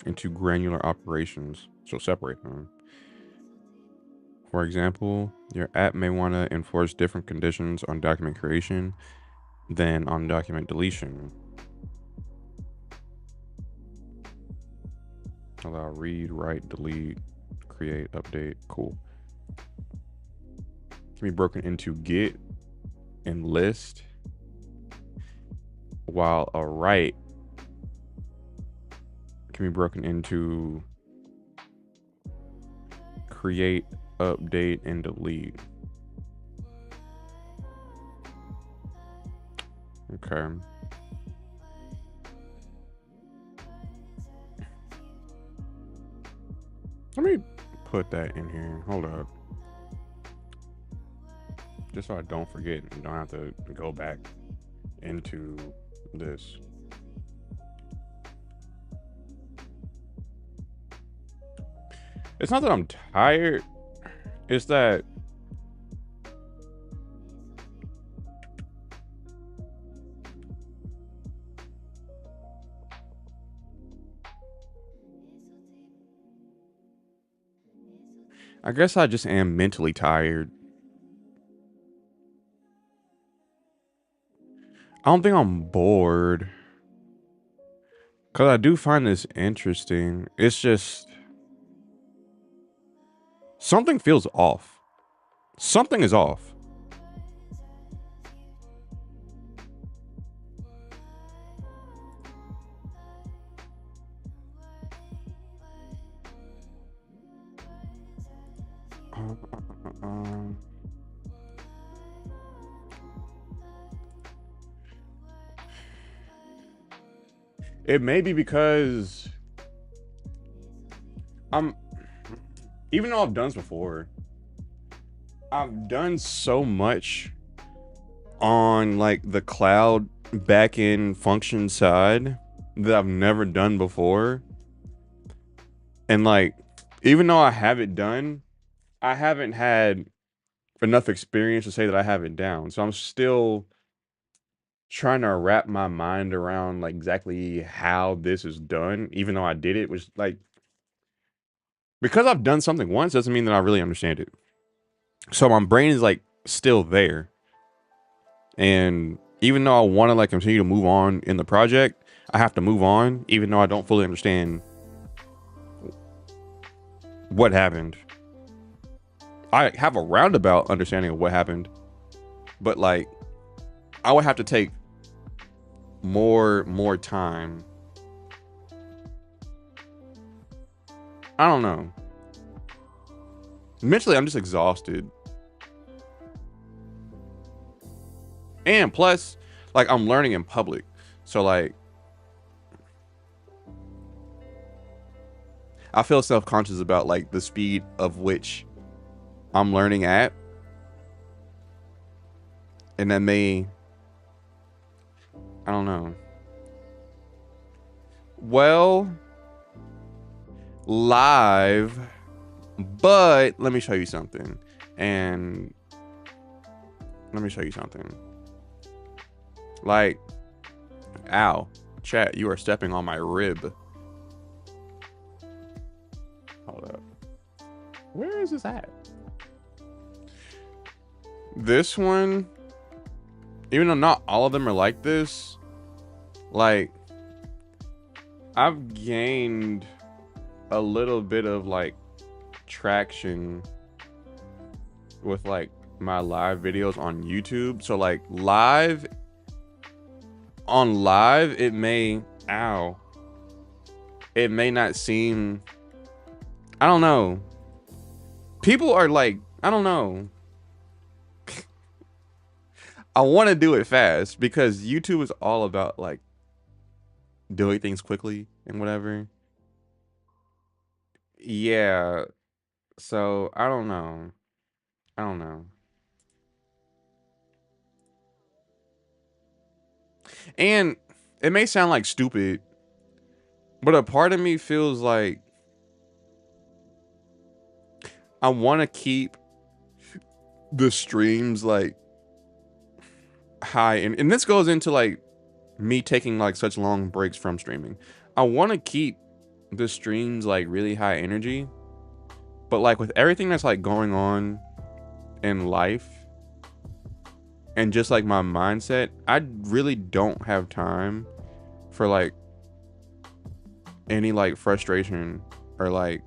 into granular operations, so separate them. For example, your app may want to enforce different conditions on document creation than on document deletion. Allow read, write, delete, create, update. Cool. Can be broken into get and list, while a write can be broken into create, update, and delete. Okay. Let me put that in here. Hold up. Just so I don't forget and don't have to go back into this. It's not that I'm tired. It's that I guess I just am mentally tired. I don't think I'm bored. Because I do find this interesting. It's just something feels off. Something is off. It may be because even though I've done this before, I've done so much on like the cloud backend function side that I've never done before. And like, even though I have it done, I haven't had enough experience to say that I have it down. So I'm still trying to wrap my mind around like exactly how this is done, even though I did it, which like because I've done something once doesn't mean that I really understand it. So my brain is like still there. And even though I want to like continue to move on in the project, I have to move on, even though I don't fully understand what happened. I have a roundabout understanding of what happened, but like I would have to take more time. I don't know. Mentally, I'm just exhausted. And plus, like I'm learning in public. So like I feel self-conscious about like the speed of which I'm learning at. And that may, I don't know. Well, live, but let me show you something. And let me show you something. Like, ow, chat, you are stepping on my rib. Hold up. Where is this at? This one, even though not all of them are like this, like, I've gained a little bit of like traction with like my live videos on YouTube. So like on live, it may, ow, it may not seem, I don't know. People are like, I don't know. I want to do it fast because YouTube is all about like doing things quickly and whatever. Yeah. So I don't know. I don't know. And it may sound like stupid, but a part of me feels like I want to keep the streams like high. And this goes into like me taking like such long breaks from streaming. I want to keep the streams like really high energy, but like with everything that's like going on in life and just like my mindset, I really don't have time for like any like frustration or like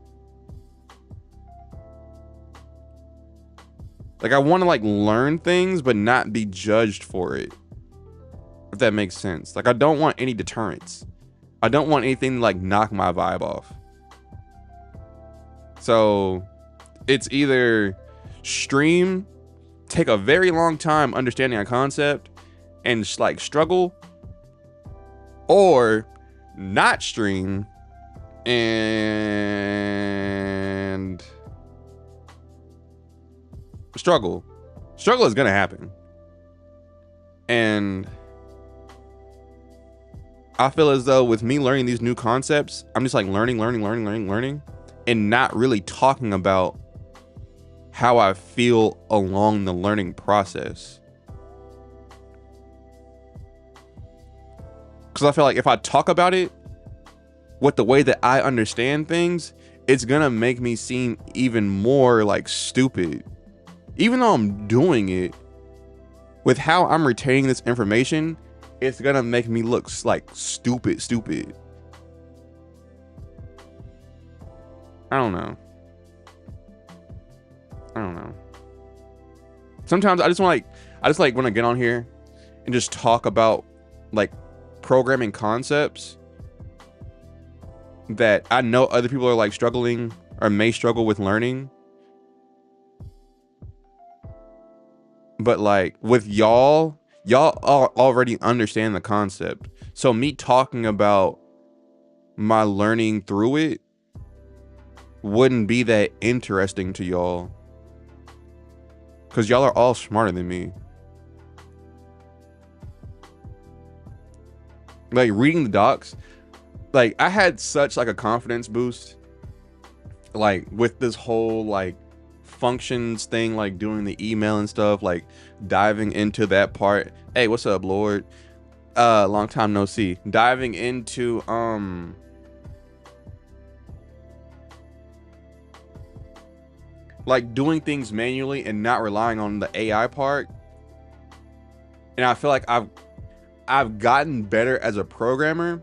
I want to like learn things but not be judged for it. if that makes sense. Like, I don't want any deterrence. I don't want anything to like knock my vibe off. So it's either stream, take a very long time understanding a concept and just like struggle, or not stream and struggle. Struggle is gonna happen. And I feel as though with me learning these new concepts, I'm just like learning, and not really talking about how I feel along the learning process. Because I feel like if I talk about it with the way that I understand things, it's gonna make me seem even more like stupid. Even though I'm doing it, with how I'm retaining this information, it's gonna make me look like stupid. I don't know. Sometimes I just want to get on here and just talk about like programming concepts that I know other people are like struggling or may struggle with learning. But like with y'all already understand the concept. So me talking about my learning through it wouldn't be that interesting to y'all. Because y'all are all smarter than me. Like reading the docs, like I had such like a confidence boost. Like with this whole like functions thing, like doing the email and stuff, like diving into that part. Hey, what's up, Lord? Long time no see. Diving into like doing things manually and not relying on the AI part. And I feel like I've gotten better as a programmer.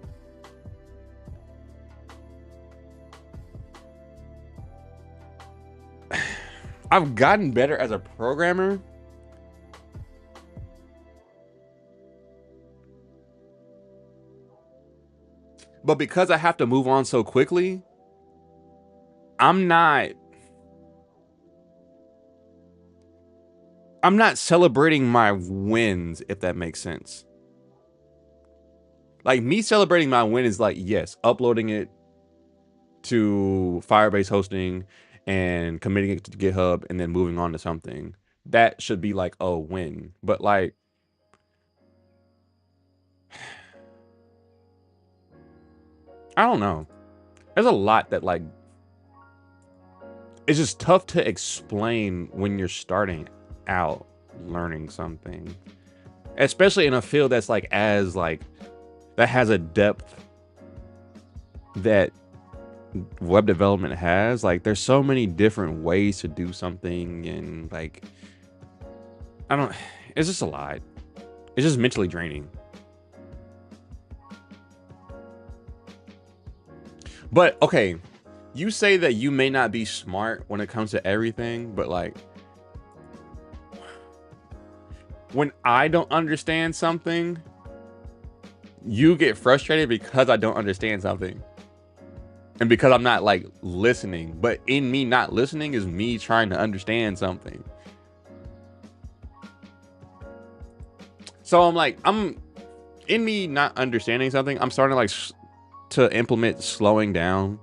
I've gotten better as a programmer. But because I have to move on so quickly, I'm not celebrating my wins, if that makes sense. Like me celebrating my win is like, yes, uploading it to Firebase hosting and committing it to GitHub and then moving on to something. That should be like a win. But like, I don't know. There's a lot that like, it's just tough to explain when you're starting out learning something, especially in a field that's like as like that has a depth that web development has. Like there's so many different ways to do something, and like it's just a lot. It's just mentally draining. But okay, you say that you may not be smart when it comes to everything, but like when I don't understand something, you get frustrated because I don't understand something. And because I'm not like listening. But in me not listening is me trying to understand something. So I'm like, in me not understanding something, I'm starting to like to implement slowing down.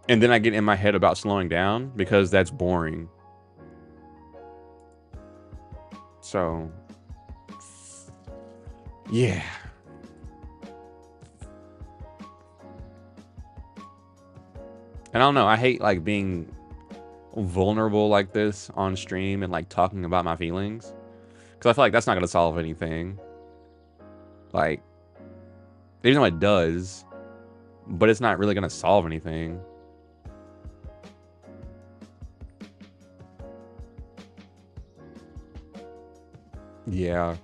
And then I get in my head about slowing down because that's boring. So, yeah. And I don't know, I hate like being vulnerable like this on stream and like talking about my feelings. Because I feel like that's not going to solve anything. Like, even though it does, but it's not really going to solve anything. Yeah.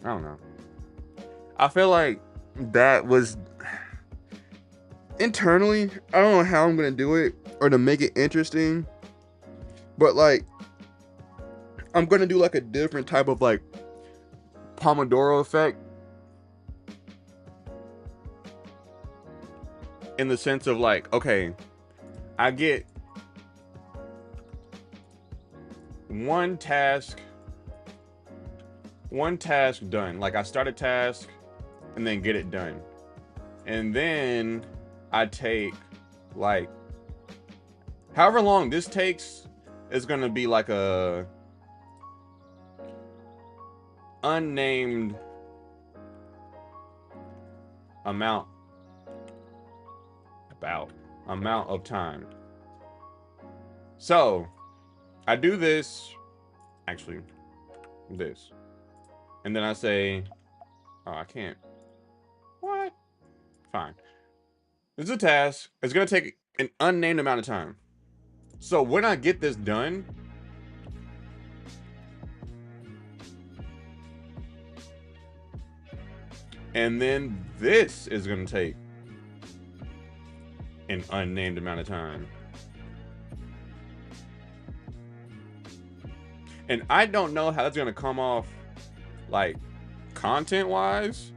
I don't know. I feel like that was internally, I don't know how I'm gonna do it or to make it interesting, but like I'm gonna do like a different type of like Pomodoro effect, in the sense of like, okay, I get one task done. Like I start a task and then get it done. And then I take like however long this takes is going to be like a unnamed amount of time. So, I do this, actually this. And then I say, oh, I can't. What? Fine. This is a task. It's going to take an unnamed amount of time. So when I get this done, and then this is going to take an unnamed amount of time. And I don't know how that's going to come off, like, content-wise,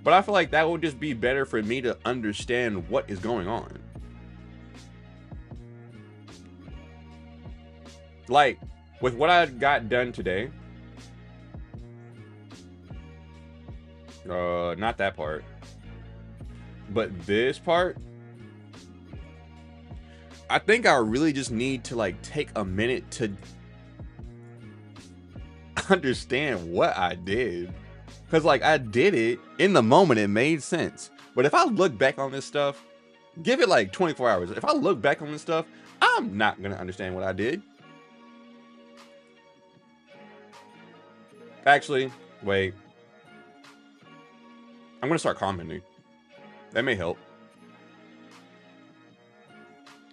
but I feel like that would just be better for me to understand what is going on. Like, with what I got done today, not that part, but this part, I think I really just need to like take a minute to understand what I did. Because like I did it in the moment, it made sense. But if I look back on this stuff, give it like 24 hours. If I look back on this stuff, I'm not going to understand what I did. Actually, wait. I'm going to start commenting. That may help.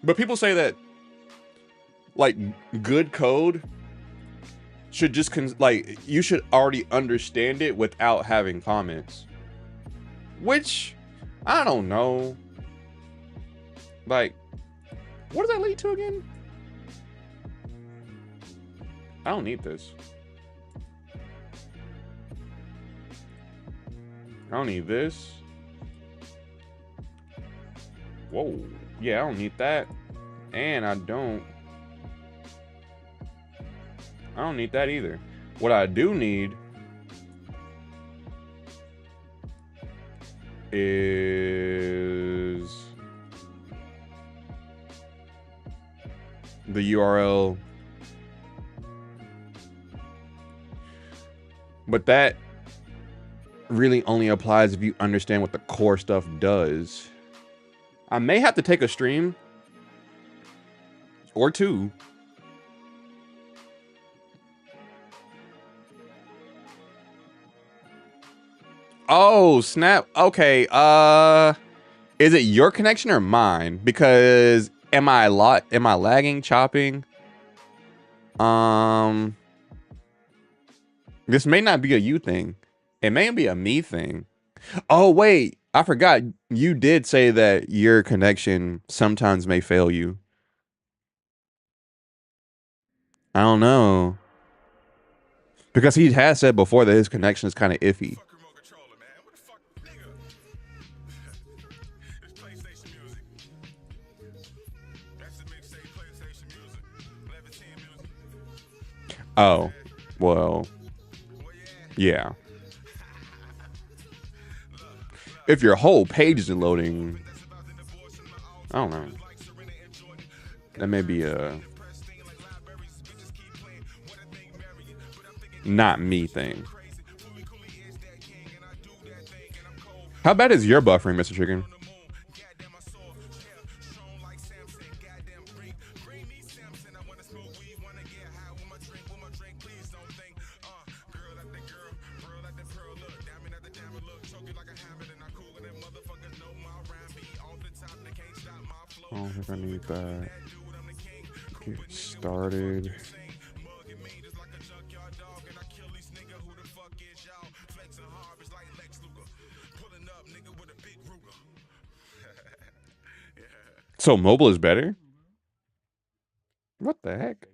But people say that like good code should just like you should already understand it without having comments, which I don't know. Like, what does that lead to again? I don't need this. I don't need this. Whoa. Yeah, I don't need that. And I don't need that either. What I do need is the URL. But that really only applies if you understand what the core stuff does. I may have to take a stream or two. Oh, snap. Okay. Is it your connection or mine? Because am I lagging, chopping? This may not be a you thing. It may be a me thing. Oh, wait. I forgot. You did say that your connection sometimes may fail you. I don't know. Because he has said before that his connection is kind of iffy. Oh, well, yeah. If your whole page isn't loading, I don't know. That may be a not me thing. How bad is your buffering, Mr. Chicken? I don't think I need that. Get started. So mobile is better? What the heck?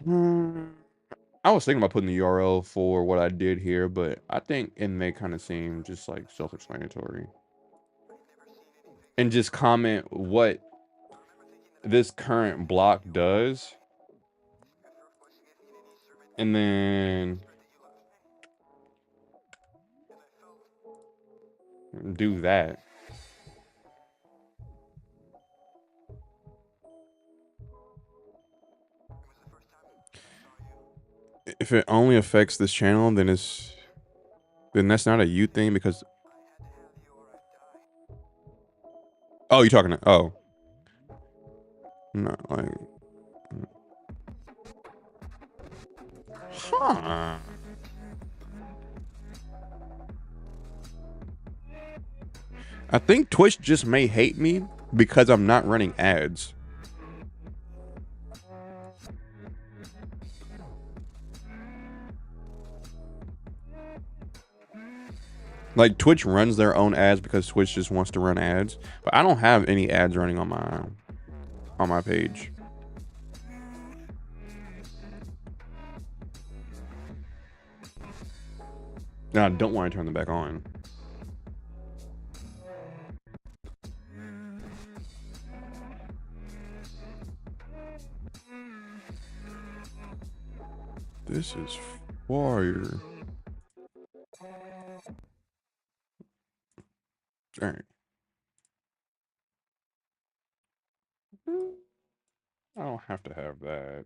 I was thinking about putting the URL for what I did here, but I think it may kind of seem just like self-explanatory. And just comment what this current block does. And then do that. If it only affects this channel, then that's not a you thing because oh, you're talking to oh. Not like huh. I think Twitch just may hate me because I'm not running ads. Like Twitch runs their own ads because Twitch just wants to run ads, but I don't have any ads running on my page. And I don't want to turn them back on. This is fire. All right. I don't have to have that.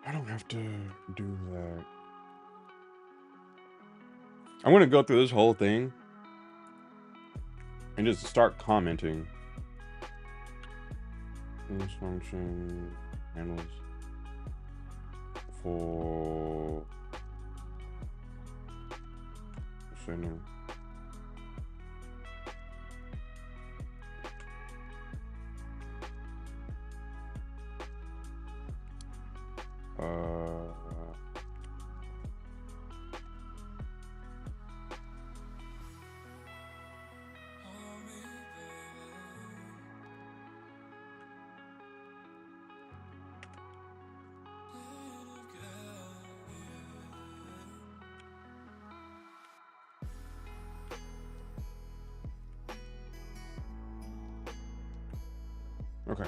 I don't have to do that. I'm gonna go through this whole thing and just start commenting. This function handles for center. Okay.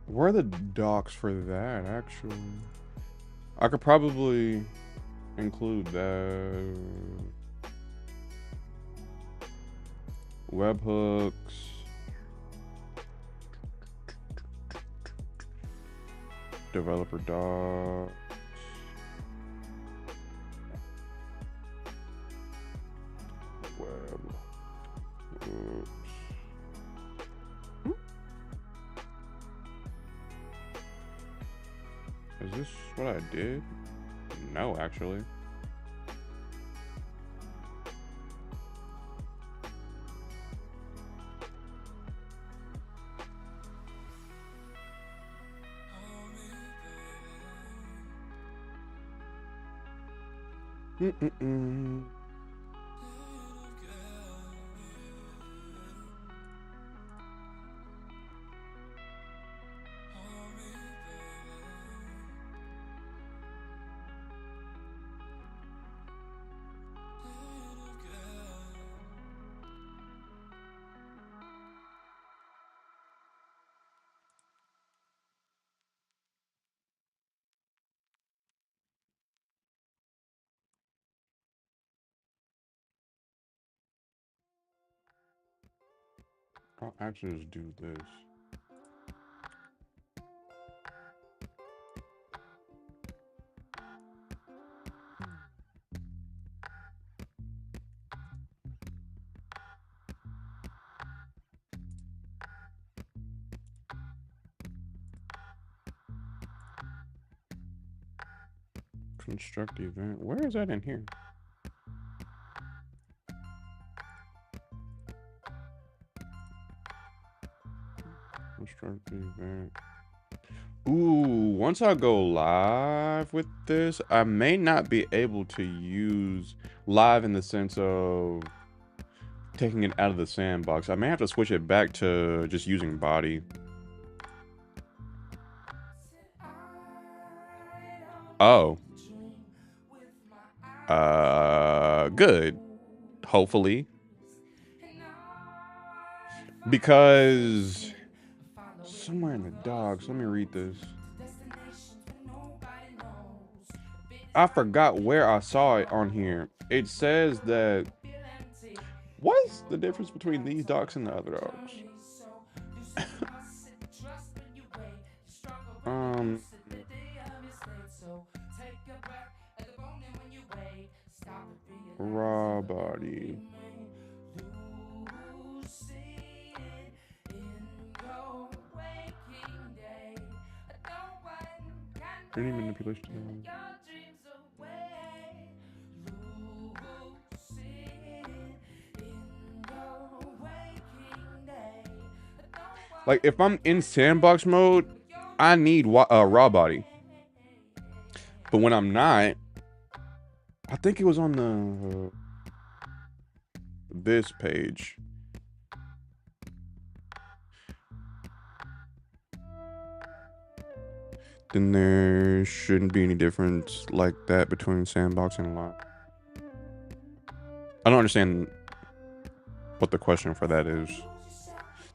Where are the docs for that, actually? I could probably include that. Webhooks. Developer docs. Web. Oops. Is this what I did? No, actually. Mm-mm-mm. I'll actually just do this. Construct the event. Where is that in here? Construct the event. Ooh, once I go live with this, I may not be able to use live in the sense of taking it out of the sandbox. I may have to switch it back to just using body. Oh. Good. Hopefully. Because somewhere in the dogs, let me read this. I forgot where I saw it on here. It says that what's the difference between these dogs and the other dogs? um Raw body. Any manipulation. Like if I'm in sandbox mode, I need raw body. But when I'm not, I think it was on the this page. Then there shouldn't be any difference like that between sandbox and live. I don't understand what the question for that is.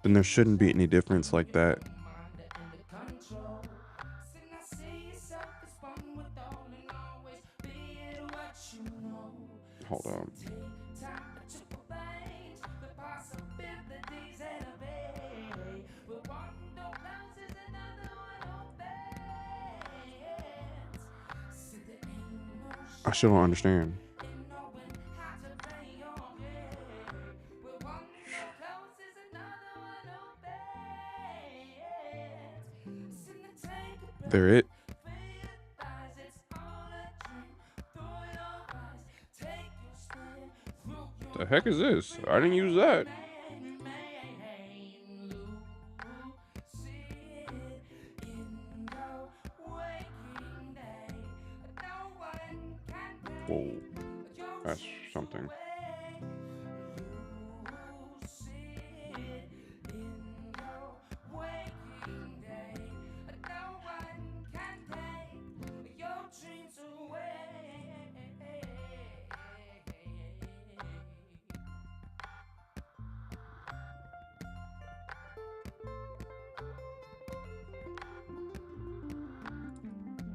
Then there shouldn't be any difference like that. Hold on. I still don't understand. There it. The heck is this? I didn't use that. Whoa. That's something.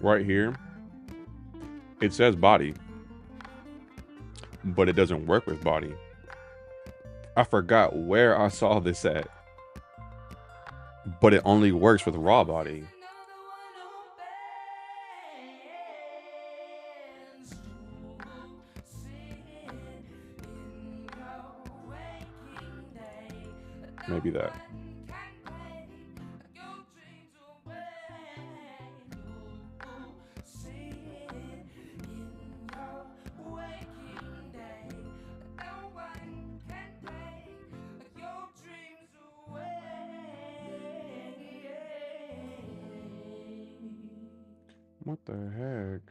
Right here, it says body, but it doesn't work with body. I forgot where I saw this at, but it only works with raw body. Maybe that. What the heck?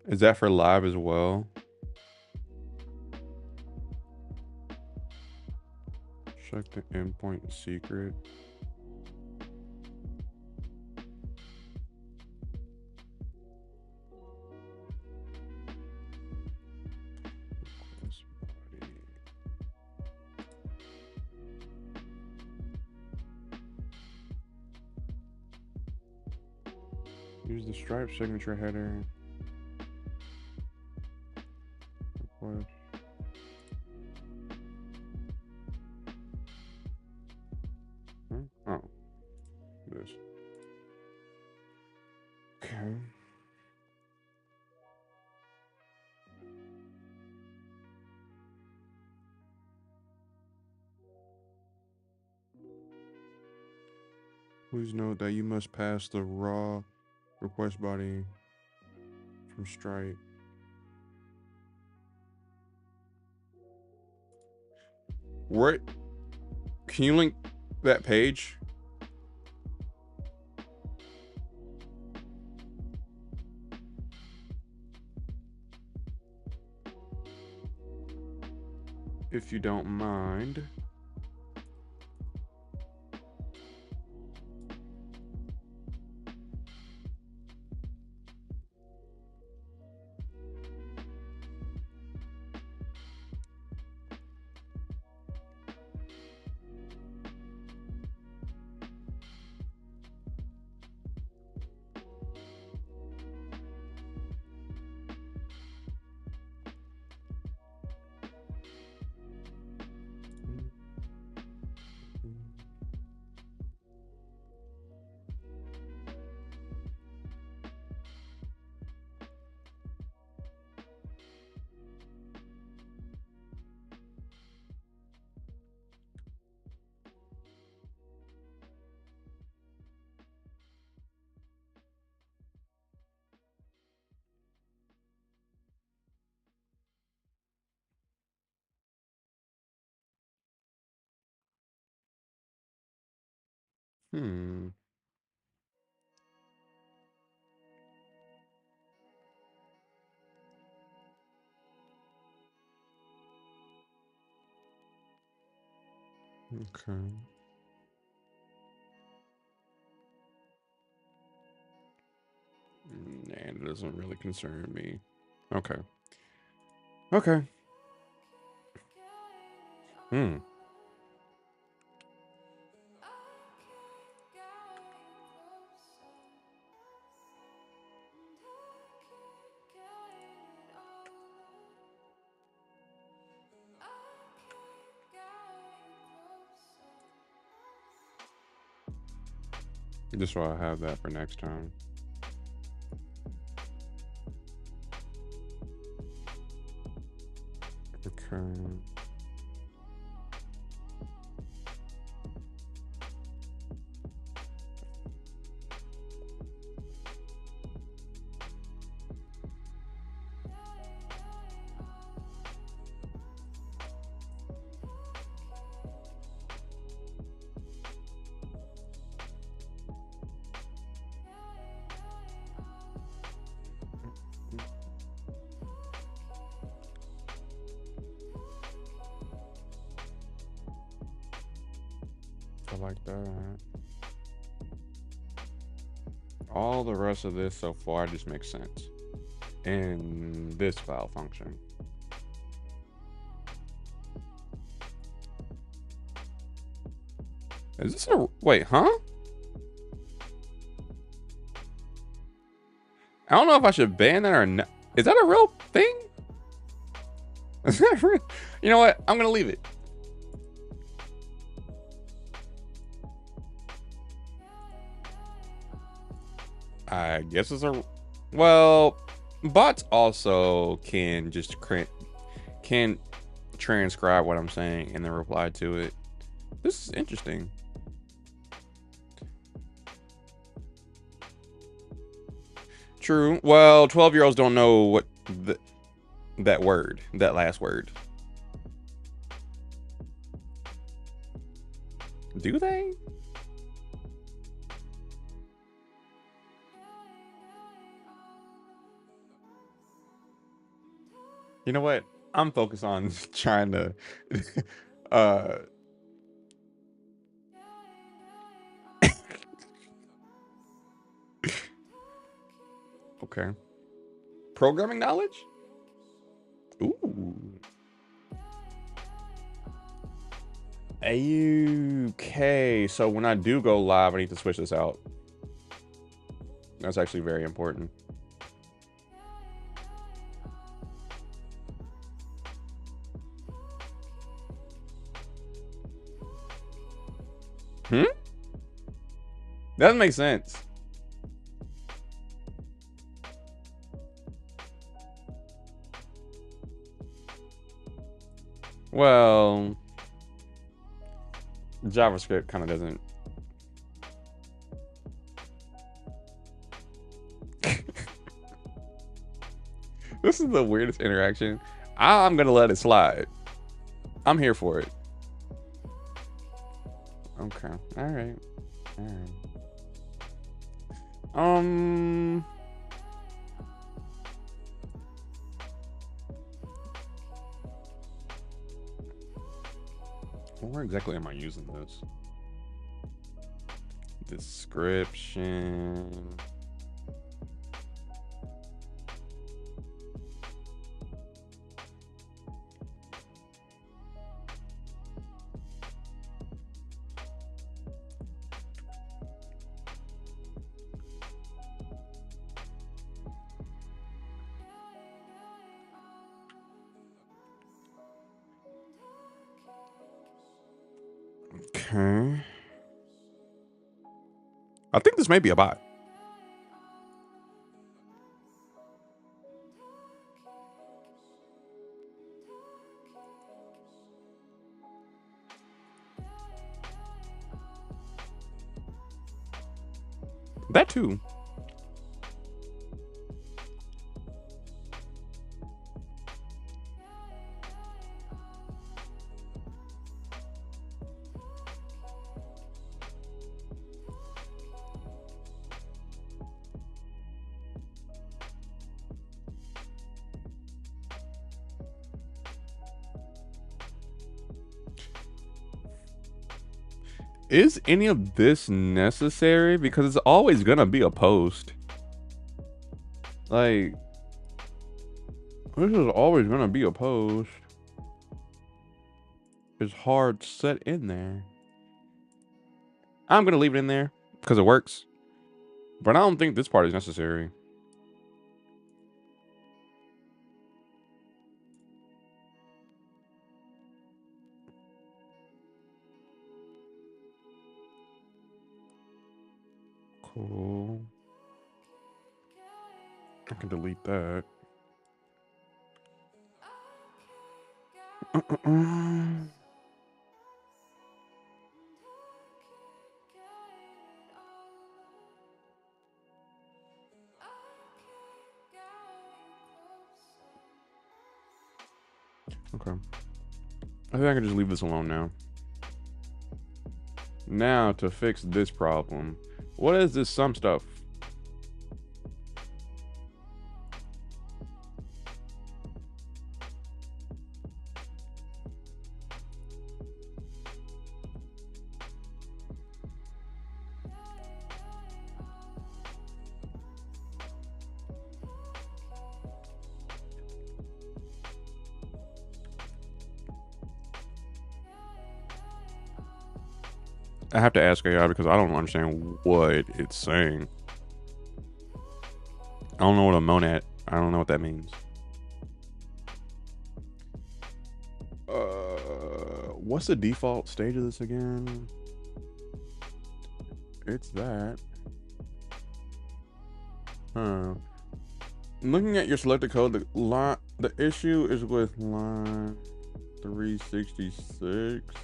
Is that for live as well? Check the endpoint secret. Use the stripe signature header. Request. Oh, this. Okay. Please note that you must pass the raw request body from Stripe. What? Can you link that page? If you don't mind. Hmm. Okay. And it doesn't really concern me. Okay. Okay. Hmm. Just so I have that for next time. Okay. I like that. All the rest of this so far just makes sense in this file function. Is this a wait, huh? I don't know if I should ban that or not. Is that a real thing? Is that real? You know what? I'm gonna leave it. I guess it's a well. Bots also can just can transcribe what I'm saying and then reply to it. This is interesting. True. Well, 12-year-olds don't know what that word, that last word. Do they? You know what? I'm focused on trying to uh okay. Programming knowledge? Ooh. Okay. So when I do go live, I need to switch this out. That's actually very important. Hmm? That doesn't make sense. Well, JavaScript kind of doesn't. This is the weirdest interaction. I'm gonna let it slide. I'm here for it. Okay. All right. All right. Where exactly am I using this? Description. Okay. I think this may be a bot. That too. Is any of this necessary? Because it's always gonna be a post. Like, this is always gonna be a post. It's hard set in there. I'm gonna leave it in there because it works. But I don't think this part is necessary. Cool. I can delete that. Okay. I think I can just leave this alone now. Now to fix this problem. What is this sum stuff? I have to ask AI because I don't understand what it's saying. I don't know what a monad. I don't know what that means. What's the default stage of this again? It's that. Looking at your selected code, the issue is with line 366.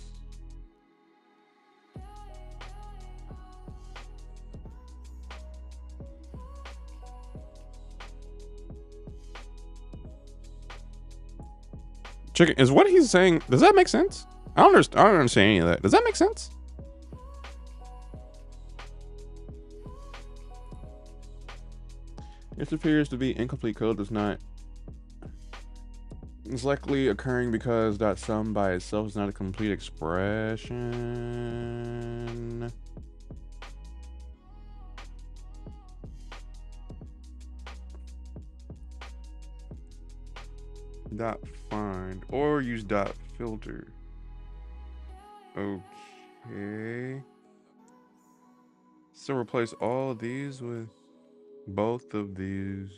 Chicken is what he's saying. Does that make sense? I don't understand any of that. Does that make sense? This appears to be incomplete code. Does not. It's likely occurring because that sum by itself is not a complete expression. Dot find or use dot filter. Okay. So replace all these with both of these.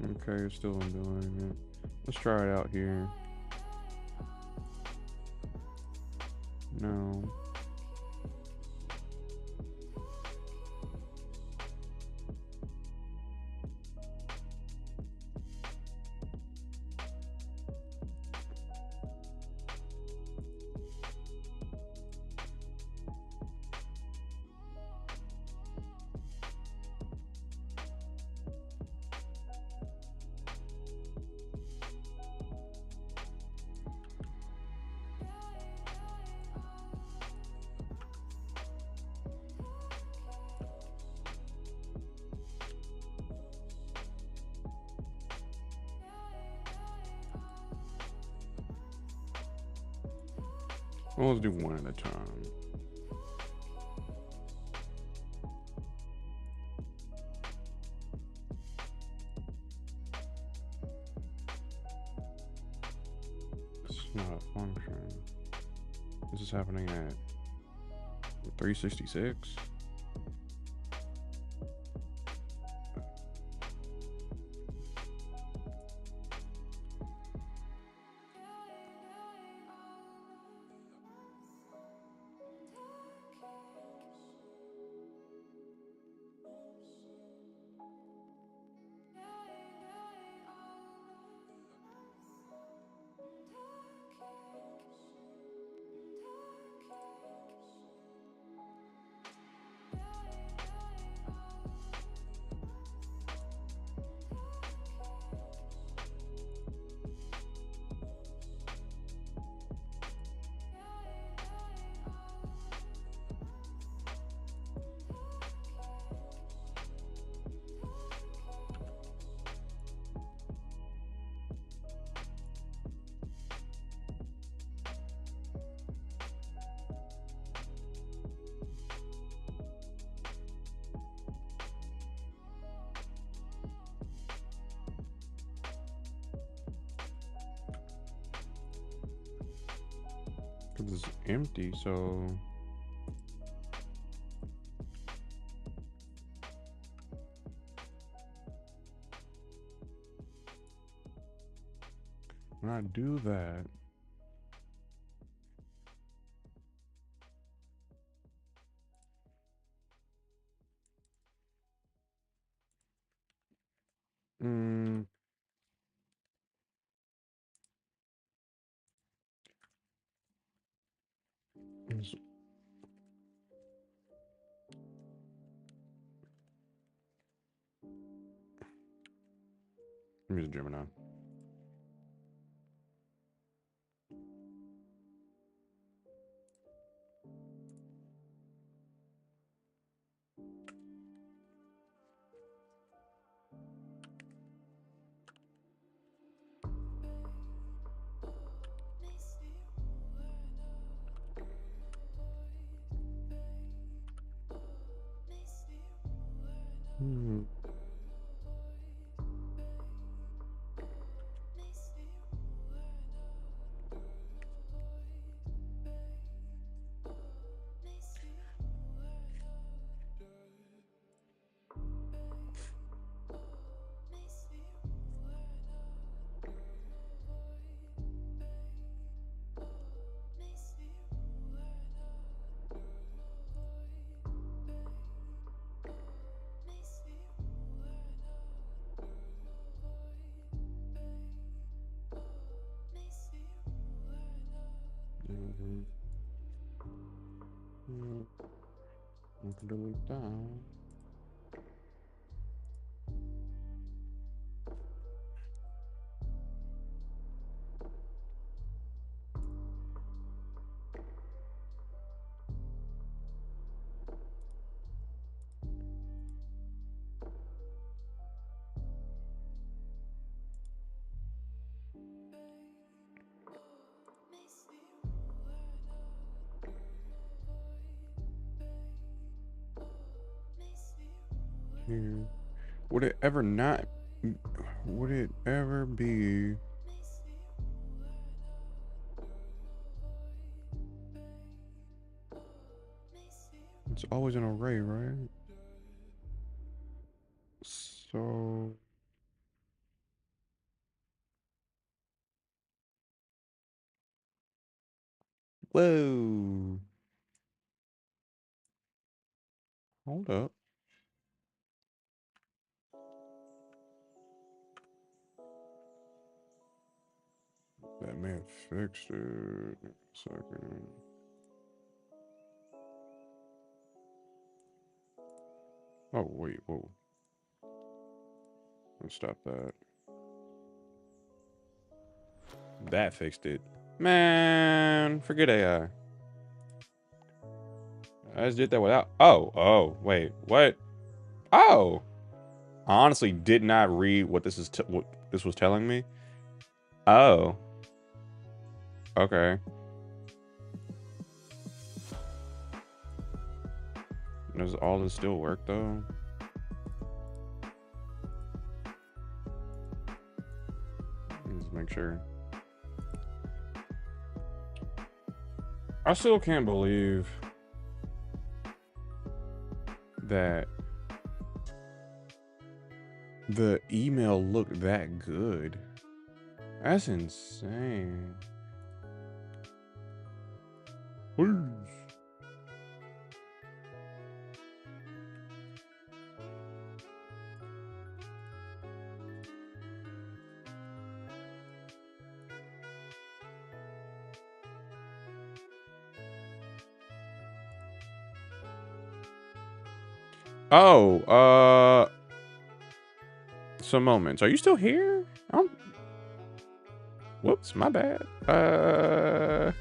Okay, you're still undoing it. Let's try it out here. No. Well, let's do one at a time. It's not a function. This is happening at 366. Because it's empty, so when I do that, mm, it's- let me use Gemini. Hmm. Mhm. I can delete that. Here. Would it ever not? Would it ever be? It's always an array, right? So, whoa. Hold up. That man fixed it. Second. Oh, wait, whoa. Let's stop that. That fixed it. Man, forget AI. I just did that without. Oh, wait, what? Oh, I honestly did not read what what this was telling me. Oh, okay. Does all this still work though? Let's make sure. I still can't believe that the email looked that good. That's insane. Oh, some moments. Are you still here? Whoops, my bad. How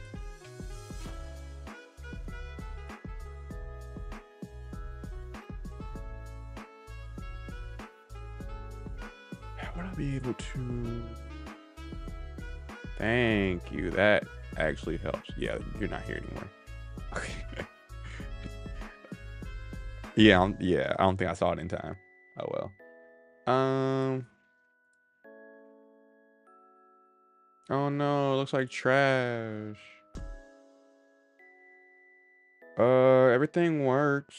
would I be able to? Thank you. That actually helps. Yeah, you're not here anymore. Okay. Yeah, I don't think I saw it in time. Oh well. Oh no, it looks like trash. Everything works.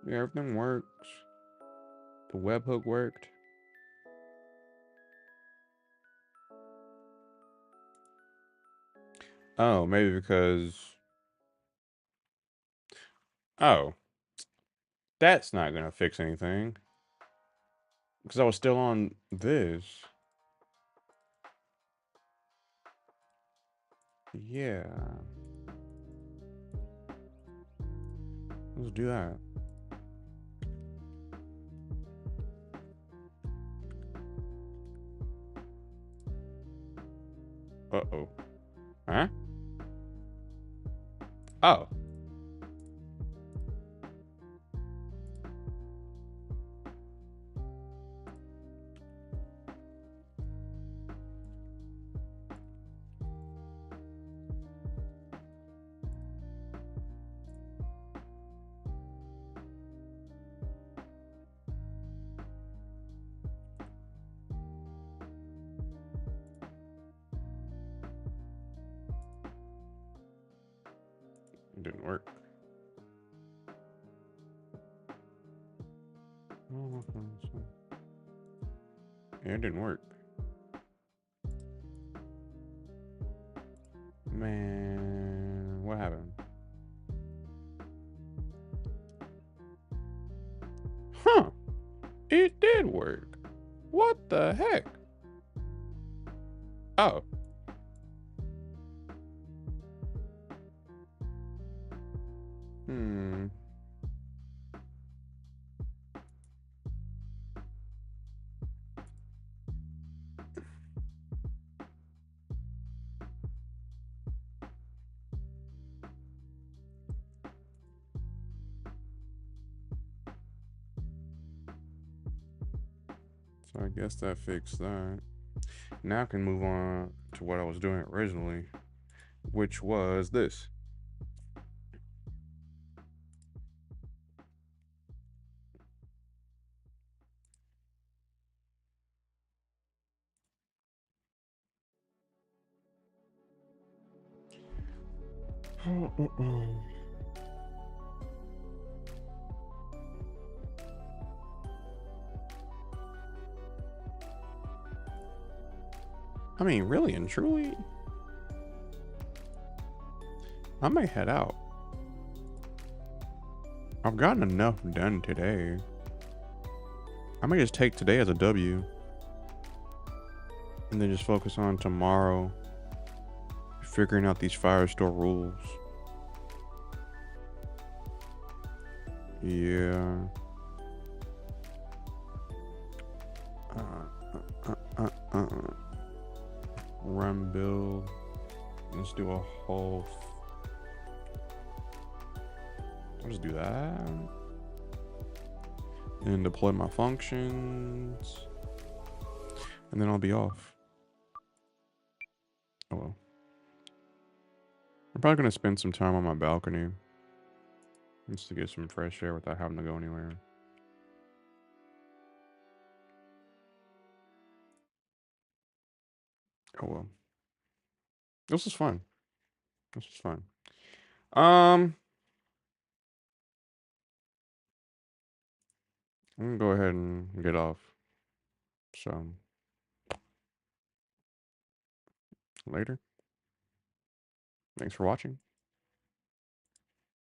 Yeah, everything works. The webhook worked. Oh, maybe because. Oh, that's not gonna fix anything. Because I was still on this. Yeah. Let's do that. Uh-oh. Huh? Oh. It didn't work. Yeah, it didn't work. Man, what happened? Huh. It did work. What the heck? Oh. Hmm. So I guess that fixed that. Now I can move on to what I was doing originally, which was this. I mean, really and truly, I might head out. I've gotten enough done today. I might just take today as a W and then just focus on tomorrow figuring out these Firestore rules. Yeah. Run build. Let's do a whole. I'll just do that. And deploy my functions. And then I'll be off. Oh well. I'm probably gonna spend some time on my balcony just to get some fresh air without having to go anywhere. Oh well. This was fun. This was fun. Um, I'm gonna go ahead and get off. So later. Thanks for watching.